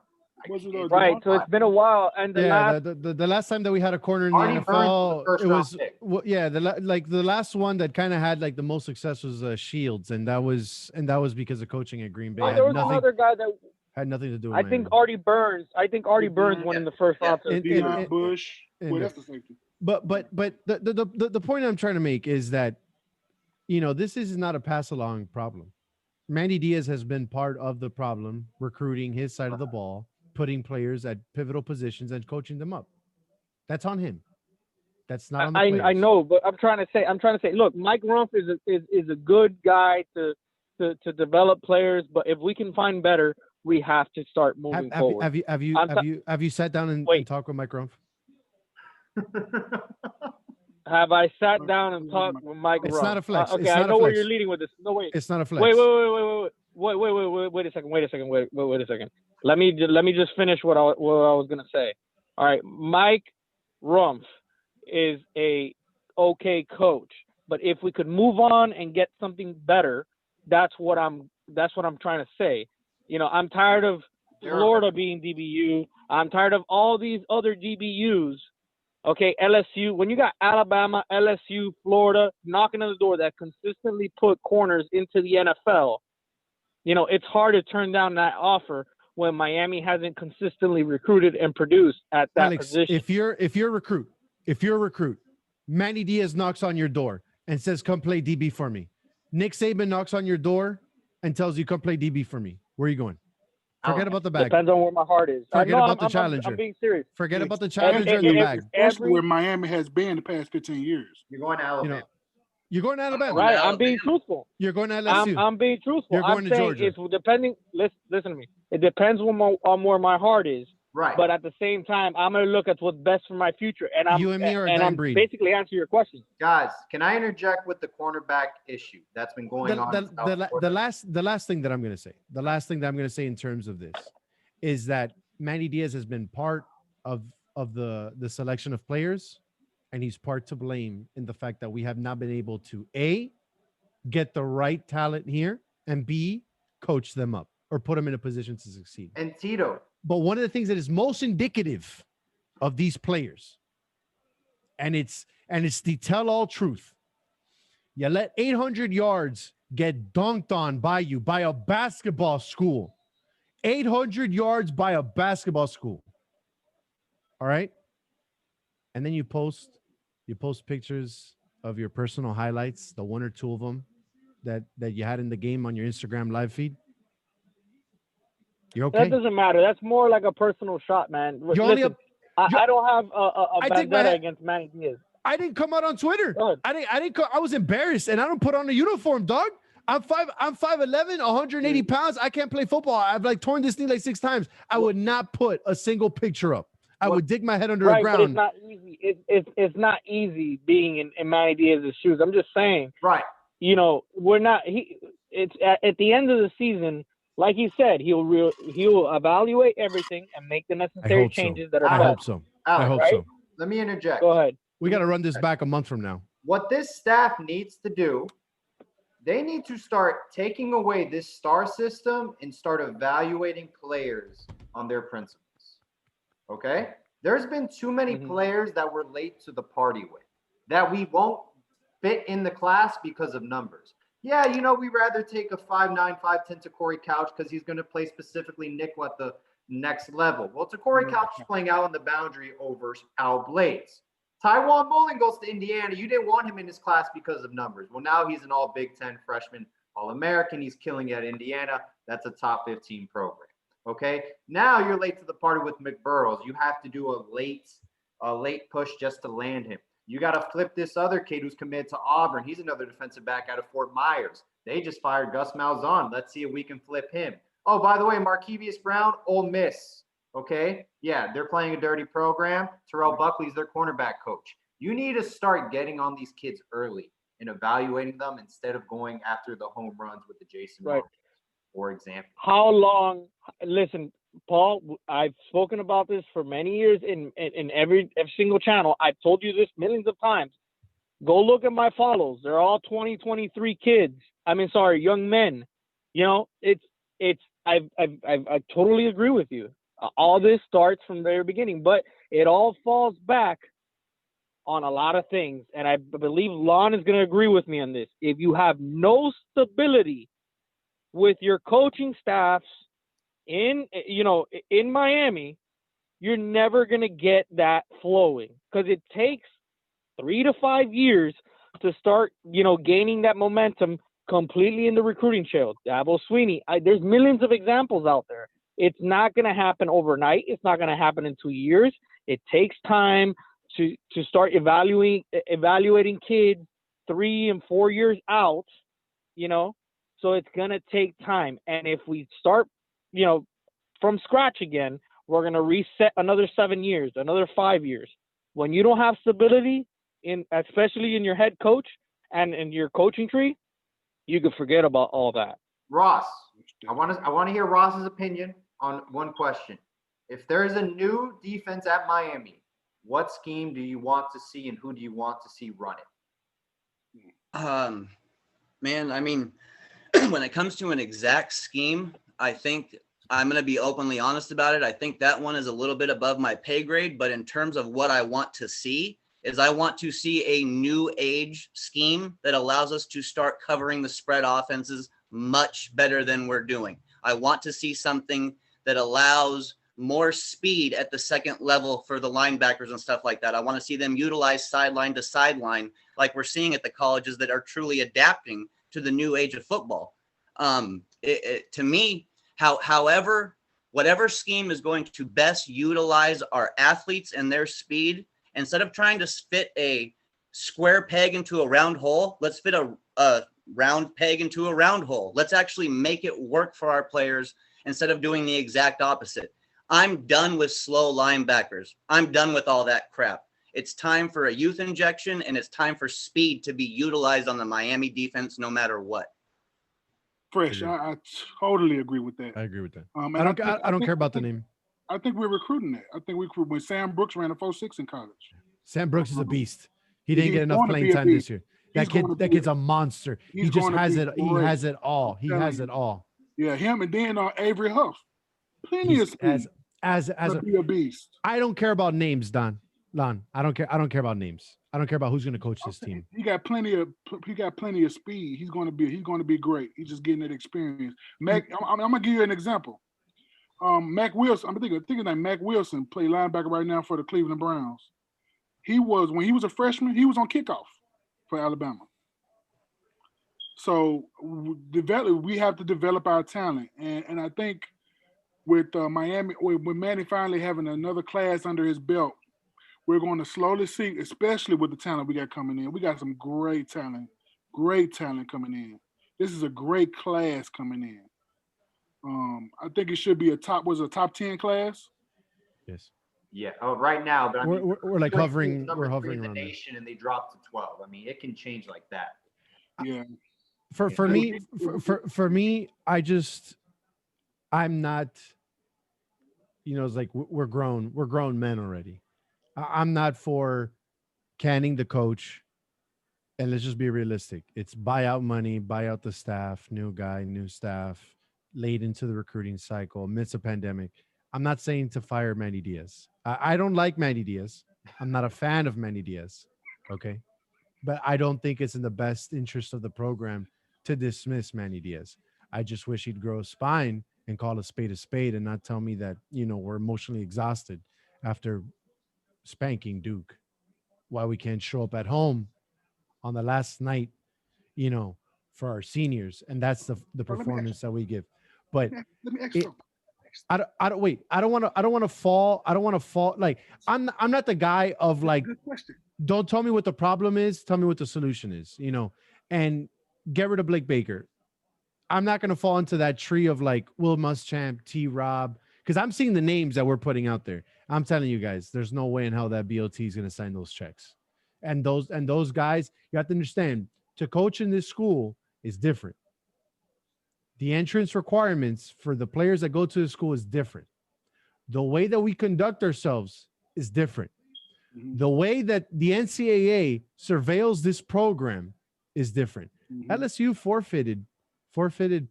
Right, so it's been a while, and the last time that we had a corner in the NFL, it was the last one that kind of had like the most success was Shields, and that was because of coaching at Green Bay. There was another guy that had nothing to do with I think Artie Burns went in the first round. Bush. That's the safety. But the point I'm trying to make is that this is not a pass along problem. Manny Diaz has been part of the problem, recruiting his side of the ball, putting players at pivotal positions and coaching them up. That's on him. That's not on the I players. know, but I'm trying to say, look, Mike Rumph is a good guy to develop players, but if we can find better, we have to start moving forward. Have you sat down and Wait. talked with Mike Rumph? Have I sat down and talked with Mike Rumph? It's not a flex. Okay, It's I not know a where flex. you're leading with this. No, wait. It's not a flex. Wait a second. Wait a second. Let me just finish what I was gonna say. All right, Mike Rumph is a okay coach, but if we could move on and get something better, that's what I'm trying to say. You know, I'm tired of Florida being DBU. I'm tired of all these other DBUs. Okay, LSU. When you got Alabama, LSU, Florida knocking on the door that consistently put corners into the NFL, you know, it's hard to turn down that offer when Miami hasn't consistently recruited and produced at that Alex, position. if you're a recruit, Manny Diaz knocks on your door and says, "Come play DB for me." Nick Saban knocks on your door and tells you, "Come play DB for me." Where are you going? Forget about the bag. Depends on where my heart is. Forget about the challenger. I'm being serious. Forget about the challenger and the bag. Especially where Miami has been the past 15 years. You're going to Alabama. You know, you're going to Alabama. Right, I'm being truthful. You're going to LSU. I'm being truthful. You're going I'm to saying Georgia. it's depending. Listen to me. It depends on where my heart is. Right. But at the same time, I'm gonna look at what's best for my future, and You and me are a and dying I'm breed. basically answering your question. Guys, can I interject with the cornerback issue that's been going on? in South The Florida? last thing that I'm going to say in terms of this is that Manny Diaz has been part of the selection of players, and he's part to blame in the fact that we have not been able to A, get the right talent here, and B, coach them up or put them in a position to succeed. And Tito. But one of the things that is most indicative of these players, and it's the tell-all truth. You let 800 yards get dunked on by you by a basketball school. 800 yards by a basketball school. All right? And then you post pictures of your personal highlights, the one or two of them that you had in the game on your Instagram live feed. You're okay? That doesn't matter. That's more like a personal shot, man. Listen, I don't have a vendetta against Manny Diaz. I didn't come out on Twitter. I was embarrassed, and I don't put on a uniform, dog. I'm 5'11", 180 pounds. I can't play football. I've like torn this thing like 6 times. I would not put a single picture up. I would dig my head under the ground. But it's not easy. It's not easy being in Manny Diaz's shoes. I'm just saying. Right. You know, we're not. It's at the end of the season. Like he said, he'll evaluate everything and make the necessary changes that are best. I hope so. I hope so. Let me interject. Go ahead. We got to run this back a month from now. What this staff needs to do, they need to start taking away this star system and start evaluating players on their principles. Okay? There's been too many players that we're late to the party with, that we won't fit in the class because of numbers. Yeah, you know, we'd rather take a 5'9", 5'10" to Corey Couch because he's going to play specifically nickel at the next level. Well, Corey Couch is playing out on the boundary over Al Blades. Tywan Mullen goes to Indiana. You didn't want him in his class because of numbers. Well, now he's an all Big Ten freshman, All-American. He's killing it at Indiana. That's a top 15 program. Okay, now you're late to the party with McBurrows. You have to do a late push just to land him. You got to flip this other kid who's committed to Auburn. He's another defensive back out of Fort Myers. They just fired Gus Malzahn. Let's see if we can flip him. Oh, by the way, Markevius Brown, Ole Miss. Okay? Yeah, they're playing a dirty program. Terrell Buckley's their cornerback coach. You need to start getting on these kids early and evaluating them instead of going after the home runs with the Jason Martin, for example. How long – listen, Paul, I've spoken about this for many years in every single channel. I've told you this millions of times. Go look at my follows. They're all 2023 kids. Young men. You know, I totally agree with you. All this starts from the very beginning, but it all falls back on a lot of things. And I believe Lon is going to agree with me on this. If you have no stability with your coaching staffs in Miami, you're never going to get that flowing, because it takes 3 to 5 years to start, gaining that momentum completely in the recruiting trail. Dabo Sweeney, there's millions of examples out there. It's not going to happen overnight. It's not going to happen in 2 years. It takes time. to start evaluating kids 3 and 4 years out, you know. So it's gonna take time, and if we start, you know, from scratch again, we're gonna reset another 7 years, another 5 years. When you don't have stability especially in your head coach and in your coaching tree, you can forget about all that. Ross, I want to hear Ross's opinion on one question. If there is a new defense at Miami, what scheme do you want to see and who do you want to see run it? Man, I mean, when it comes to an exact scheme, I think I'm going to be openly honest about it. I think that one is a little bit above my pay grade, but in terms of what I want to see is I want to see a new age scheme that allows us to start covering the spread offenses much better than we're doing. I want to see something that allows more speed at the second level for the linebackers and stuff like that. I want to see them utilize sideline to sideline like we're seeing at the colleges that are truly adapting to the new age of football. To me, however, whatever scheme is going to best utilize our athletes and their speed, instead of trying to fit a square peg into a round hole, let's fit a round peg into a round hole. Let's actually make it work for our players instead of doing the exact opposite. I'm done with slow linebackers. I'm done with all that crap. It's time for a youth injection, and it's time for speed to be utilized on the Miami defense no matter what. Fresh, I totally agree with that. I agree with that. I don't care about the name. I think we're recruiting that. I think when Sam Brooks ran a 4.6 in college. Sam Brooks is a beast. He didn't get enough going to playing be a time beast. this year. That kid's a monster. He just has it. He has it all. He has it all. Yeah, him and then Avery Huff. Plenty of speed. As be a beast. I don't care about names, Don. I don't care. I don't care about names. I don't care about who's going to coach this team. He got plenty of speed. He's going to be great. He's just getting that experience. Mac, I'm going to give you an example. Mac Wilson. I'm thinking that Mac Wilson played linebacker right now for the Cleveland Browns. When he was a freshman, he was on kickoff for Alabama. So we have to develop our talent, and I think with Miami, with Manny finally having another class under his belt, we're going to slowly see, especially with the talent we got coming in. We got some great talent coming in. This is a great class coming in. I think it should be a top 10 class. Yes. Yeah. Oh, right now, but I mean, we're like hovering. We're hovering in the around nation, and they dropped to 12. I mean, it can change like that. Yeah. For me, I'm not. It's like we're grown men already. I'm not for canning the coach. And let's just be realistic. It's buyout money, buy out the staff, new guy, new staff, late into the recruiting cycle, amidst a pandemic. I'm not saying to fire Manny Diaz. I don't like Manny Diaz. I'm not a fan of Manny Diaz. Okay. But I don't think it's in the best interest of the program to dismiss Manny Diaz. I just wish he'd grow a spine and call a spade and not tell me that, we're emotionally exhausted after spanking Duke. Why we can't show up at home on the last night, for our seniors. And that's the performance that we give. But let me ask you. I don't want to fall. Like I'm not the guy of like, don't tell me what the problem is. Tell me what the solution is, and get rid of Blake Baker. I'm not going to fall into that tree of like Will Muschamp, T Rob, because I'm seeing the names that we're putting out there. I'm telling you guys, there's no way in hell that BOT is going to sign those checks. And those guys, you have to understand, to coach in this school is different. The entrance requirements for the players that go to the school is different. The way that we conduct ourselves is different. Mm-hmm. The way that the NCAA surveils this program is different. Mm-hmm. LSU forfeited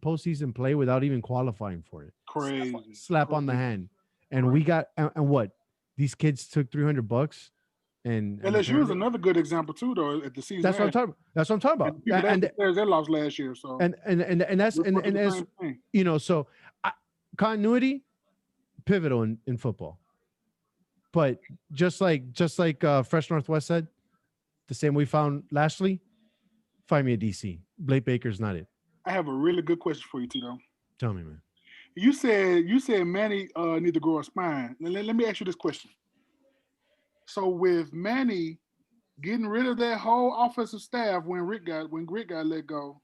postseason play without even qualifying for it. Crazy. Slap on the hand. And we got, and what? These kids took $300. And LSU is another good example too, though. At the season, that's what I'm talking about. And they lost last year, so that's so continuity, pivotal in football. But just like Fresh Northwest said, the same we found Lashley, find me a DC. Blake Baker's not it. I have a really good question for you, Tito. Tell me, man. You said Manny need to grow a spine. Let me ask you this question. So with Manny getting rid of that whole offensive staff when Rick got let go,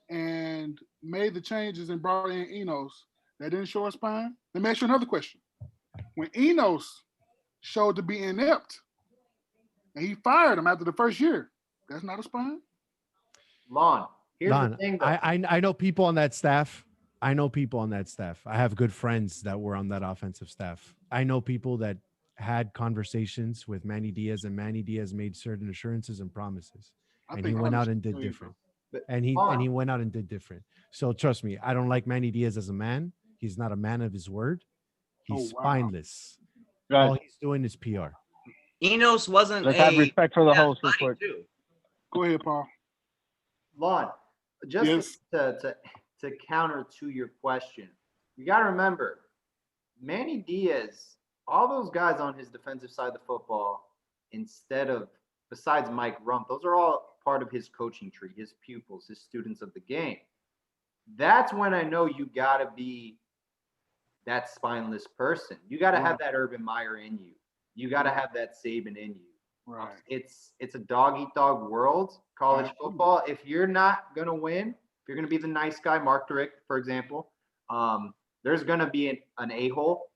and made the changes and brought in Enos, that didn't show a spine. Let me ask you another question. When Enos showed to be inept, and he fired him after the first year, that's not a spine. Lon, here's the Lon, thing, though. I know people on that staff. I know people on that staff. I have good friends that were on that offensive staff. I know people that had conversations with Manny Diaz, and Manny Diaz made certain assurances and promises, and he went out and did different. But And he Lon, went out and did different. So trust me, I don't like Manny Diaz as a man. He's not a man of his word. He's Oh, wow. spineless. Guys, All he's doing is PR. Enos wasn't let's have a respect for the bad host real buddy, quick. too. Go ahead, Paul. Lon, just Yes. to counter to your question, you got to remember, Manny Diaz, all those guys on his defensive side of the football, besides Mike Rump, those are all part of his coaching tree, his pupils, his students of the game. That's when I know you got to be that spineless person. You got to have that Urban Meyer in you. You got to have that Saban in you. Right. It's a dog eat dog world, college football. If you're not gonna win, if you're gonna be the nice guy, Mark Durick, for example, there's gonna be an a-hole.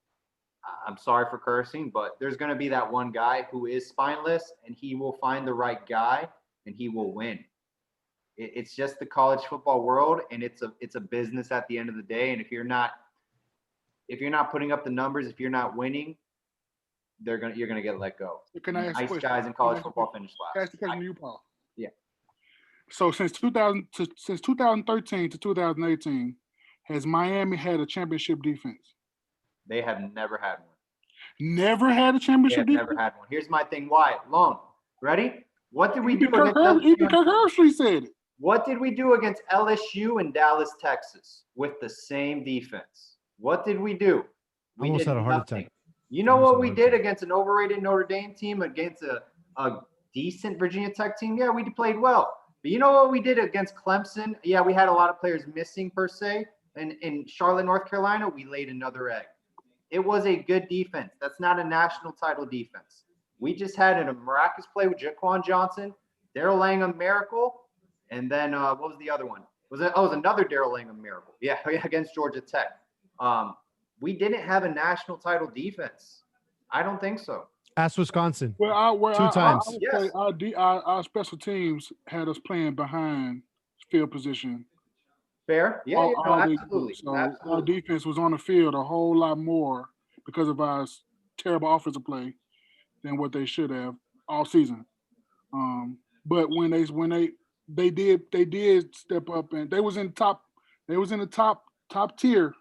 I'm sorry for cursing, but there's gonna be that one guy who is spineless, and he will find the right guy, and he will win. It's just the college football world, and it's a business at the end of the day. And if you're not putting up the numbers, if you're not winning, you're gonna get let go. Can I ask a Nice question? guys in college football finish Can I last. ask a question to you, Paul? Yeah. So since 2013 to 2018, has Miami had a championship defense? They have never had one. Never had a They championship have defense. never had one. Here's my thing. Why? Long. Ready? What did we do Even Kirk against Herbstreit said it. What did we do against LSU and Dallas, Texas, with the same defense? What did we do? We Almost did had a heart nothing. attack. You know Almost what had a we heart did attack. against an overrated Notre Dame team, against a decent Virginia Tech team? Yeah, we played well. But you know what we did against Clemson? Yeah, we had a lot of players missing per se. And in Charlotte, North Carolina, we laid another egg. It was a good defense. That's not a national title defense. We just had a miraculous play with Jaquan Johnson, Daryl Langham miracle, and then what was the other one? It was another Daryl Langham miracle. Yeah, against Georgia Tech. We didn't have a national title defense. I don't think so. Ask Wisconsin. Well, Two times. I would Yes. say our special teams had us playing behind field position. Fair? Yeah, all no, week. absolutely. So our Absolutely. defense was on the field a whole lot more because of our terrible offensive play than what they should have all season. But when they did step up, and they was in the top tier.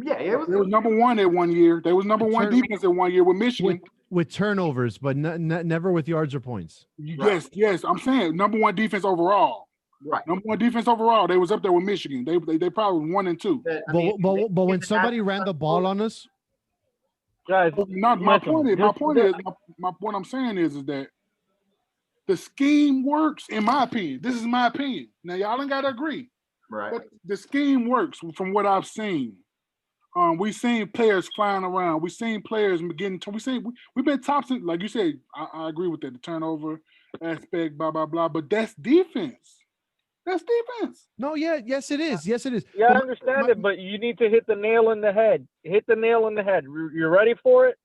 Yeah, it was. They was number one that one year. They was number one defense in 1 year with Michigan. With turnovers, but never with yards or points. Yes. I'm saying number one defense overall. Right. Number one defense overall. They was up there with Michigan. They probably 1 and 2. But when somebody ran the ball on us, Guys, My point I'm saying is that the scheme works, in my opinion. This is my opinion. Now y'all ain't gotta agree. Right. But the scheme works from what I've seen. We've seen players flying around. We've seen players getting. We've been top, like you said. I agree with that. The turnover aspect, blah blah blah. But that's defense. That's defense. no, yes, it is. Yes, it is. yeah, I But understand it, but you need to hit the nail in the head. Hit the nail in the head. You're ready for it?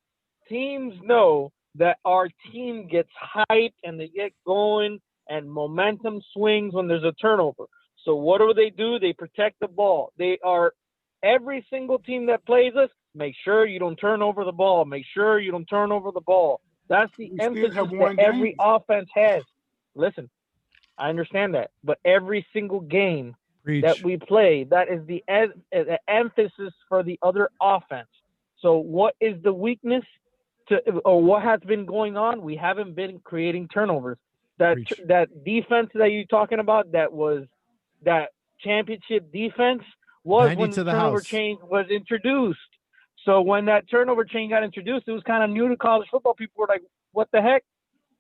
Teams know that our team gets hyped and they get going and momentum swings when there's a turnover. So what do? They protect the ball. Every single team that plays us, make sure you don't turn over the ball. Make sure you don't turn over the ball. That's the We still emphasis have that won every games. offense has. Listen, I understand that, but every single game preach. that we play, that is the emphasis for the other offense. So what is the weakness or what has been going on? We haven't been creating turnovers. That defense that you're talking about, that championship defense was Bandy when to the the turnover house. change was introduced. So when that turnover change got introduced, it was kind of new to college football. People were like, what the heck?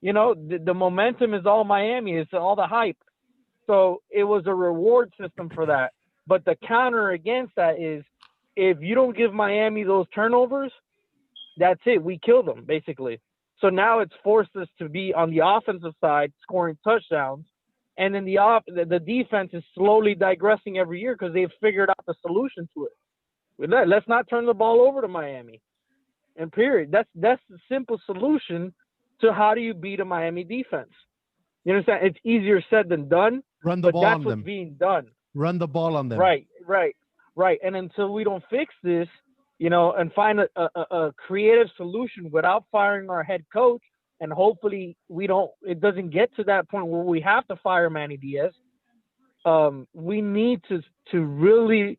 You know, the momentum is all Miami. It's all the hype. So it was a reward system for that. But the counter against that is if you don't give Miami those turnovers, that's it. We kill them, basically. So now it's forced us to be on the offensive side scoring touchdowns, and then the defense is slowly digressing every year because they've figured out the solution to it. Let's not turn the ball over to Miami. And period. That's the simple solution to how do you beat a Miami defense. You understand? It's easier said than done. Run the but ball that's on what's them. being done. Run the ball on them. Right. And until we don't fix this, and find a creative solution without firing our head coach, and hopefully it doesn't get to that point where we have to fire Manny Diaz. We need to really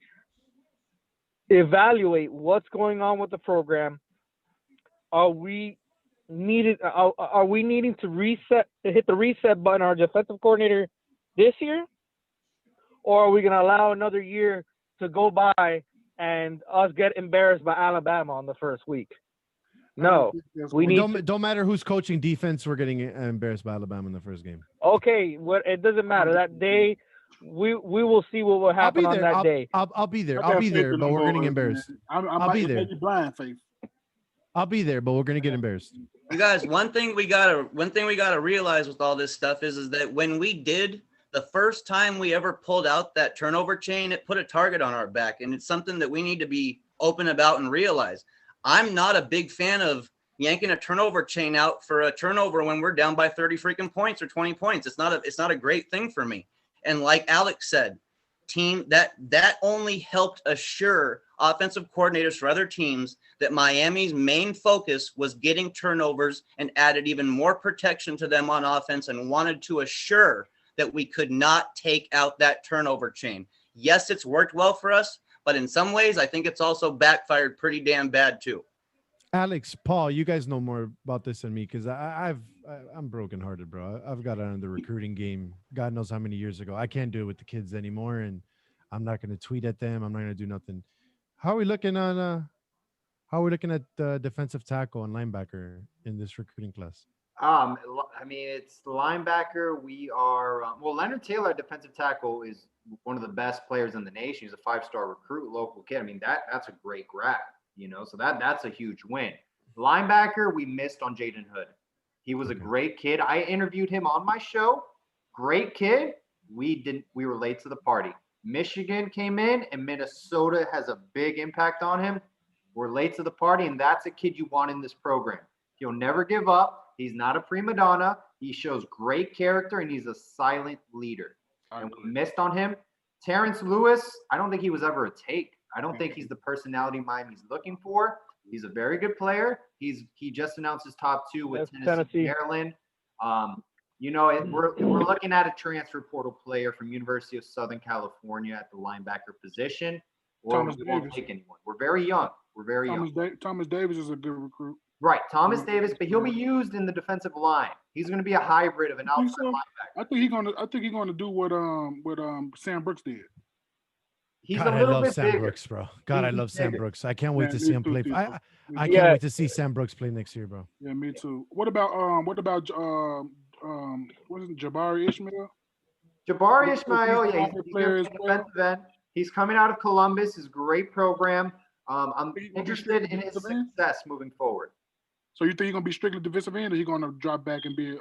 evaluate what's going on with the program. Are we needing to hit the reset button our defensive coordinator this year, or are we going to allow another year to go by and us get embarrassed by Alabama on the first week? No, we need. Don't matter who's coaching defense. We're getting embarrassed by Alabama in the first game. Okay, it doesn't matter. That day, we will see what will happen on that day. I'll be there. I'll be there, but we're getting embarrassed. I'll be there. Blind faith. I'll be there, but we're gonna get embarrassed. You guys, one thing we gotta realize with all this stuff is that when we did the first time we ever pulled out that turnover chain, it put a target on our back, and it's something that we need to be open about and realize. I'm not a big fan of yanking a turnover chain out for a turnover when we're down by 30 freaking points or 20 points. It's not a great thing for me. And like Alex said, that only helped assure offensive coordinators for other teams that Miami's main focus was getting turnovers, and added even more protection to them on offense, and wanted to assure that we could not take out that turnover chain. Yes, it's worked well for us, but in some ways, I think it's also backfired pretty damn bad too. Alex, Paul, you guys know more about this than me because I'm brokenhearted, bro. I've got out of the recruiting game God knows how many years ago. I can't do it with the kids anymore, and I'm not going to tweet at them. I'm not going to do nothing. How are we looking at defensive tackle and linebacker in this recruiting class? I mean, it's the linebacker. We are Leonard Taylor, defensive tackle, is one of the best players in the nation. He's a 5-star recruit, local kid. I mean, that's a great grab, so that's a huge win. Linebacker, we missed on Jaden Hood. He was a great kid. I interviewed him on my show. Great kid. We were late to the party. Michigan came in, and Minnesota has a big impact on him. We're late to the party, and that's a kid you want in this program. He'll never give up. He's not a prima donna. He shows great character, and he's a silent leader. And we missed on him. Terrence Lewis, I don't think he was ever a take. I don't think he's the personality Miami's looking for. He's a very good player. He just announced his top 2 with Tennessee, Maryland. We're looking at a transfer portal player from University of Southern California at the linebacker position. Or we won't take anyone. We're very young. Thomas Davis is a good recruit. Right, Thomas Davis, but he'll be used in the defensive line. He's going to be a hybrid of an outside linebacker. I think he's going to do what Sam Brooks did. He's God, a little I love bit Sam bigger. Brooks, bro. God, I love Sam Brooks. I can't wait to see him play. I can't wait to see Sam Brooks play next year, bro. Yeah, me too. What about what is it, Jabari Ishmael? Jabari Ishmael, yeah, he's a defensive end. He's coming out of Columbus. It's a great program. I'm interested in his success moving forward. So you think he's gonna be strictly defensive end, or he's gonna drop back and be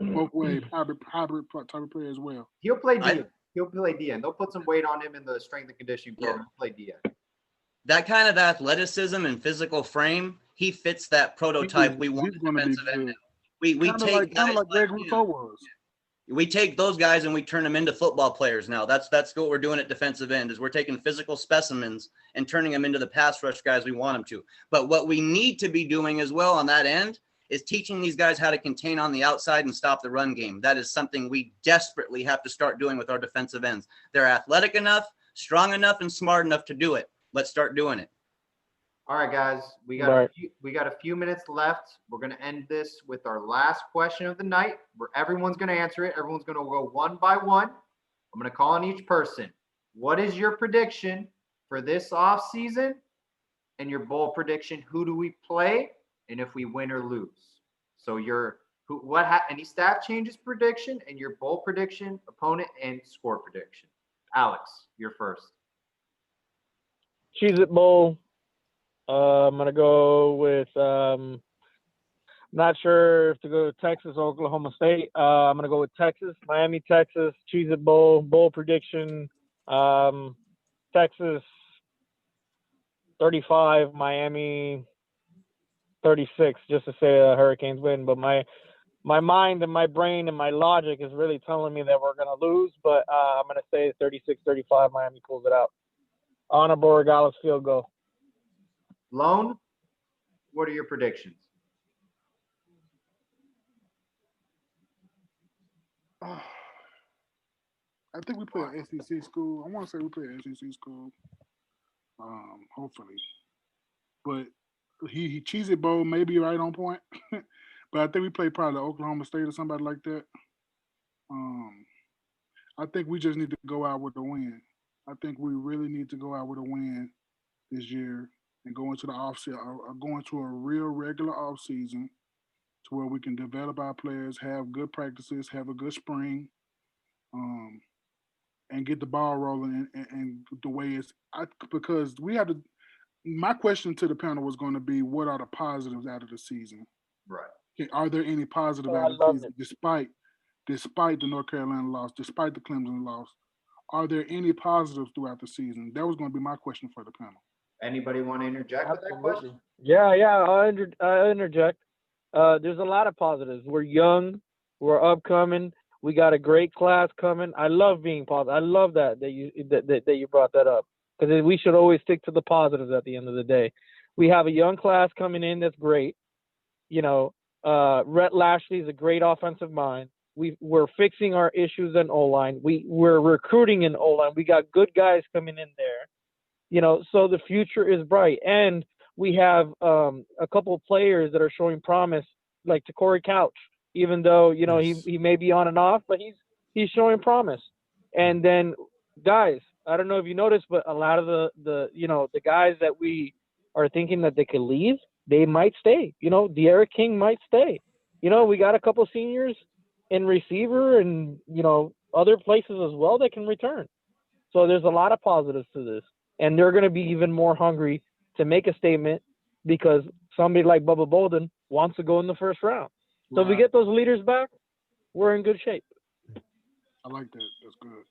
both way hybrid type of player as well? He'll play D. He'll play D. They'll put some weight on him in the strength and conditioning program. He'll play D. That kind of athleticism and physical frame, he fits that prototype we want defensive end. We take guys like Greg Rousseau was. We take those guys and we turn them into football players now. That's what we're doing at defensive end, is we're taking physical specimens and turning them into the pass rush guys we want them to. But what we need to be doing as well on that end is teaching these guys how to contain on the outside and stop the run game. That is something we desperately have to start doing with our defensive ends. They're athletic enough, strong enough, and smart enough to do it. Let's start doing it. All right, guys, we got a few minutes left. We're going to end this with our last question of the night, where everyone's going to answer it. Everyone's going to go one by one. I'm going to call on each person. What is your prediction for this offseason, and your bowl prediction? Who do we play, and if we win or lose? So any staff changes prediction, and your bowl prediction, opponent, and score prediction. Alex, you're first. Cheez-It Bowl. I'm gonna go with Not sure if to go to Texas or Oklahoma State. I'm gonna go with Texas, Miami, Texas, Cheez It Bowl prediction. Texas 35, Miami 36, just to say the Hurricanes win. But my mind and my brain and my logic is really telling me that we're gonna lose. But I'm gonna say 36-35, Miami pulls it out on a Borregales field goal. Lone, what are your predictions? I think we play an SEC school. I want to say we play an SEC school. Hopefully, but he Cheez It Bowl may be right on point. But I think we play probably Oklahoma State or somebody like that. I think we just need to go out with a win. I think we really need to go out with a win this year and go into the offseason, go into a real regular offseason to where we can develop our players, have good practices, have a good spring, and get the ball rolling and the way it's because we have to. My question to the panel was going to be, what are the positives out of the season? Right. Are there any positives out of the season despite the North Carolina loss, despite the Clemson loss? Are there any positives throughout the season? That was going to be my question for the panel. Anybody want to interject with that question? Yeah, I'll interject. There's a lot of positives. We're young, we're upcoming. We got a great class coming. I love being positive. I love that you brought that up, because we should always stick to the positives at the end of the day. We have a young class coming in that's great. You know, Rhett Lashley is a great offensive mind. We're fixing our issues in O-line. We're recruiting in O-line. We got good guys coming in there. You know, so the future is bright. And we have a couple of players that are showing promise, like Corey Couch, even though, you know, Yes. he may be on and off, but he's showing promise. And then, guys, I don't know if you noticed, but a lot of the guys that we are thinking that they could leave, they might stay. You know, De'Ara King might stay. You know, we got a couple seniors in receiver and, you know, other places as well that can return. So there's a lot of positives to this. And they're going to be even more hungry to make a statement because somebody like Bubba Bolden wants to go in the first round. So if we get those leaders back, we're in good shape. I like that. That's good.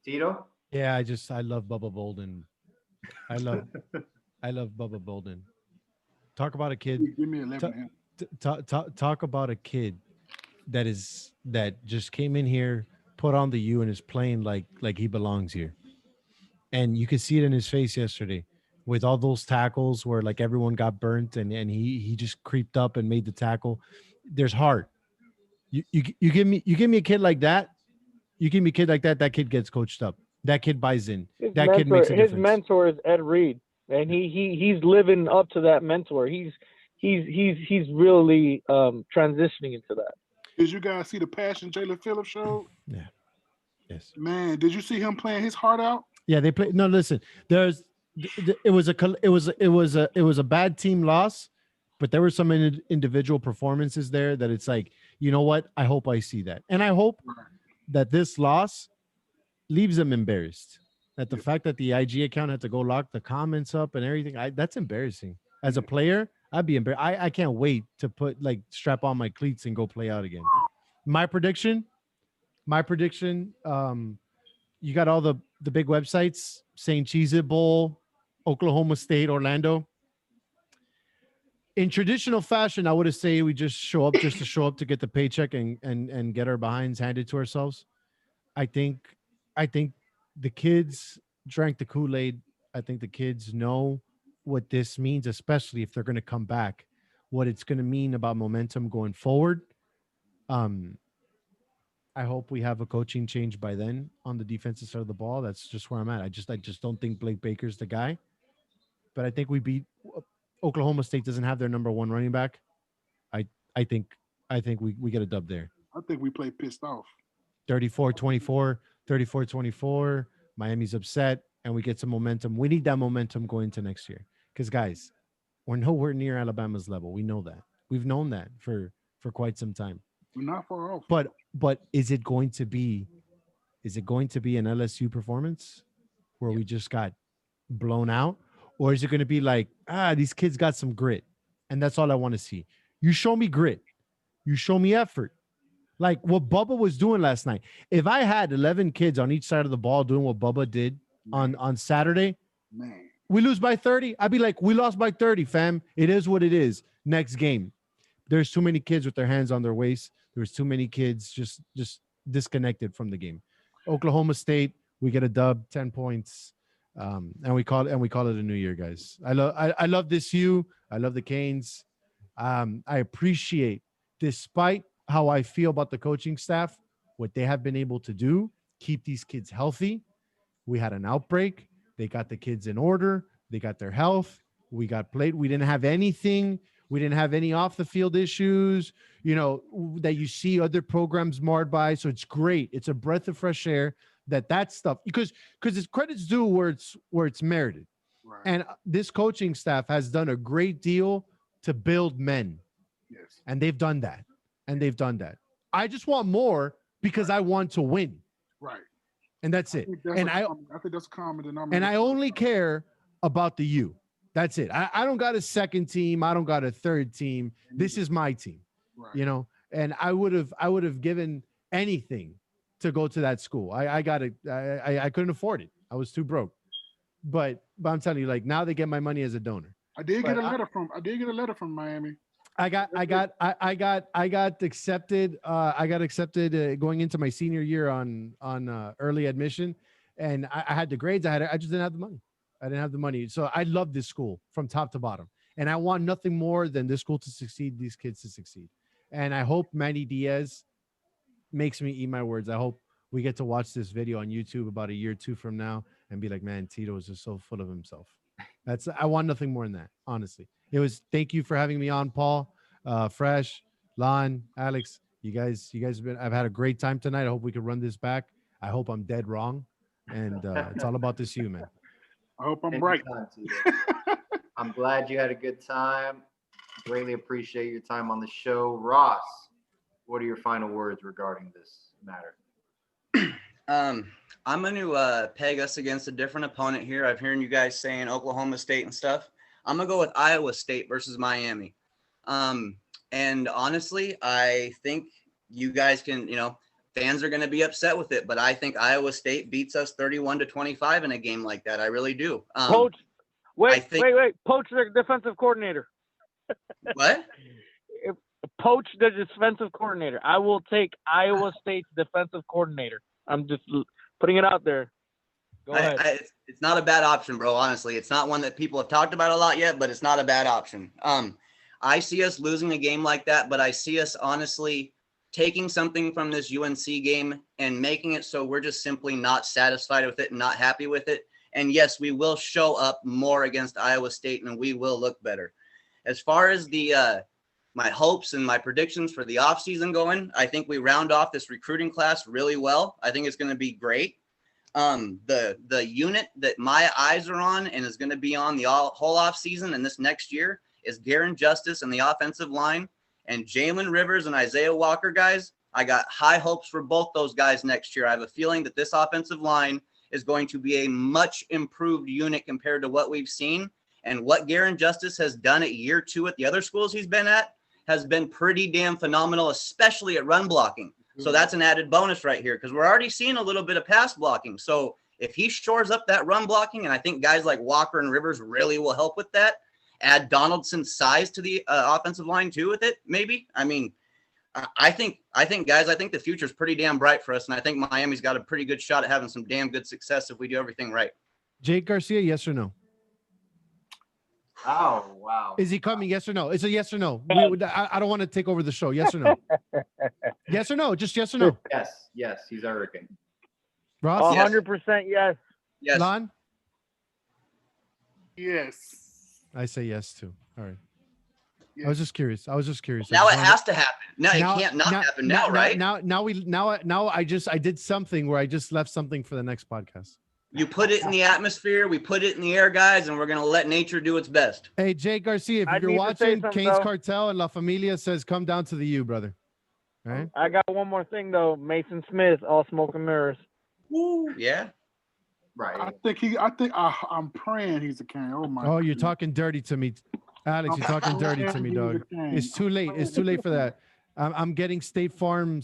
Tito? Yeah, I love Bubba Bolden. I love Bubba Bolden. Talk about a kid. Give me 11. Talk about a kid that just came in here, put on the U, and is playing like he belongs here. And you could see it in his face yesterday with all those tackles where like everyone got burnt and he just creeped up and made the tackle. There's heart. You give me a kid like that. You give me a kid like that. That kid gets coached up. That kid buys in. Kid makes a difference. His mentor is Ed Reed, and he's living up to that mentor. He's really transitioning into that. Did you guys see the passion Jalen Phillips showed? Yeah. Yes. Man, did you see him playing his heart out? Yeah, they play. No, listen. It was a bad team loss, but there were some individual performances there that it's like, you know what? I hope I see that, and I hope that this loss leaves them embarrassed. That the fact that the IG account had to go lock the comments up and everything, that's embarrassing. As a player, I'd be embarrassed. I can't wait to strap on my cleats and go play out again. My prediction. You got all the big websites saying Cheez It Bowl, Oklahoma State, Orlando. In traditional fashion, I would have said we just show up to get the paycheck and get our behinds handed to ourselves. I think the kids drank the Kool-Aid. I think the kids know what this means, especially if they're going to come back, what it's going to mean about momentum going forward. I hope we have a coaching change by then on the defensive side of the ball. That's just where I'm at. I just don't think Blake Baker's the guy. But I think we beat Oklahoma State. Doesn't have their number one running back. I think we get a dub there. I think we play pissed off. 34-24. Miami's upset, and we get some momentum. We need that momentum going into next year. Because guys, we're nowhere near Alabama's level. We know that. We've known that for quite some time. We're not far off. But is it going to be an LSU performance where we just got blown out? Or is it going to be like, these kids got some grit? And that's all I want to see. You show me grit. You show me effort. Like what Bubba was doing last night. If I had 11 kids on each side of the ball doing what Bubba did on Saturday, Man. we lose by 30. I'd be like, we lost by 30, fam. It is what it is. Next game. There's too many kids with their hands on their waist. There's too many kids just disconnected from the game. Oklahoma State, we get a dub, 10 points. And we call it a new year, guys. I love this U. I love the Canes. I appreciate, despite how I feel about the coaching staff, what they have been able to do, keep these kids healthy. We had an outbreak. They got the kids in order. They got their health. We got played. We didn't have anything. We didn't have any off the field issues, that you see other programs marred by. So it's great. It's a breath of fresh air that stuff, because it's credits due where it's merited. Right. And this coaching staff has done a great deal to build men. Yes. And they've done that. I just want more because I want to win. Right. And that's it. I think that's a common denominator. And I only care about the U. That's it. I don't got a second team. I don't got a third team. This is my team. Right. And I would have given anything to go to that school. I couldn't afford it. I was too broke. But I'm telling you, like, now they get my money as a donor. I did get a letter from Miami. I got accepted. I got accepted going into my senior year on early admission, and I had the grades. I just didn't have the money. I didn't have the money. So I love this school from top to bottom, and I want nothing more than this school to succeed, these kids to succeed. And I hope Manny Diaz makes me eat my words. I hope we get to watch this video on YouTube about a year or two from now and be like, man, Tito is just so full of himself. I want nothing more than that, honestly. Thank you for having me on, Paul, Fresh, Lon, Alex. You guys have been, I've had a great time tonight. I hope we can run this back. I hope I'm dead wrong. And it's all about this you, man. I hope I'm right. I'm glad you had a good time. Greatly appreciate your time on the show. Ross, what are your final words regarding this matter? I'm going to peg us against a different opponent here. I've heard you guys saying Oklahoma State and stuff. I'm going to go with Iowa State versus Miami. And honestly, I think you guys can, fans are going to be upset with it, but I think Iowa State beats us 31-25 in a game like that. I really do. Poach their defensive coordinator. What? Poach the defensive coordinator. I will take Iowa State's defensive coordinator. I'm just putting it out there. Go ahead. It's not a bad option, bro. Honestly, it's not one that people have talked about a lot yet, but it's not a bad option. I see us losing a game like that, but I see us honestly taking something from this UNC game and making it so we're just simply not satisfied with it and not happy with it. And yes, we will show up more against Iowa State and we will look better. As far as the my hopes and my predictions for the offseason going, I think we round off this recruiting class really well. I think it's going to be great. The unit that my eyes are on and is going to be on the whole offseason and this next year is Garen Justice and the offensive line, and Jalen Rivers and Isaiah Walker, guys. I got high hopes for both those guys next year. I have a feeling that this offensive line is going to be a much improved unit compared to what we've seen. And what Garen Justice has done at year 2 at the other schools he's been at has been pretty damn phenomenal, especially at run blocking. So that's an added bonus right here because we're already seeing a little bit of pass blocking. So if he shores up that run blocking, and I think guys like Walker and Rivers really will help with that, add Donaldson's size to the offensive line too with it, maybe. I mean, I think the future is pretty damn bright for us, and I think Miami's got a pretty good shot at having some damn good success if we do everything right. Jake Garcia, yes or no? Oh, wow. Is he coming? Yes or no? It's a yes or no. I don't want to take over the show. Yes or no? Yes or no? Just yes or no? Yes, he's Hurricane. Ross? 100% yes. Yes. Lon? Yes. I say yes too. All right. Yes. I was just curious. Now it has to happen. No, it can't not happen now, right? Now I did something where I just left something for the next podcast. You put it in the atmosphere, we put it in the air, guys, and we're going to let nature do its best. Hey, Jake Garcia, if you're watching, Kane's Cartel and La Familia says come down to the U, brother. All right. I got one more thing, though. Mason Smith, all smoke and mirrors. Woo. Yeah. Right. I'm praying he's a Cane. Oh, my. Oh, you're talking dirty to me. Alex, you're talking dirty to me, dog. It's too late. It's too late for that. I'm getting State Farm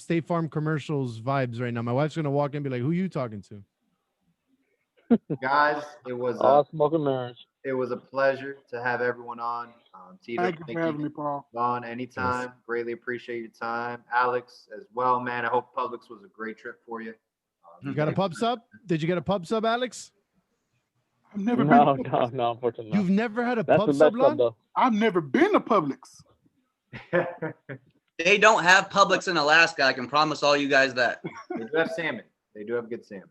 commercials vibes right now. My wife's gonna walk in and be like, "Who you talking to?" Guys, it was All smoke and mirrors. a pleasure to have everyone on. Tito, Thank you for having me, Paul. on anytime. Greatly appreciate your time. Alex as well, man. I hope Publix was a great trip for you. You got a pub sub? Did you get a pub sub, Alex? I've never No, been. no, unfortunately. No. You've never had a That's pub the sub, best club, Lon? though. I've never been to Publix. They don't have Publix in Alaska. I can promise all you guys that. They do have salmon. They do have good salmon.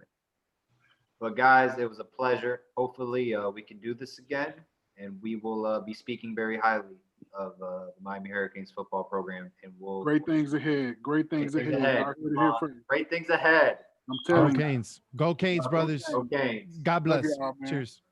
But guys, it was a pleasure. Hopefully, we can do this again, and we will be speaking very highly of the Miami Hurricanes football program. And we'll Great things ahead. Great things ahead. I heard it here first. Great things ahead. I'm Go telling you. Canes. Go Canes, brothers. Okay. God bless. y'all, man. Cheers.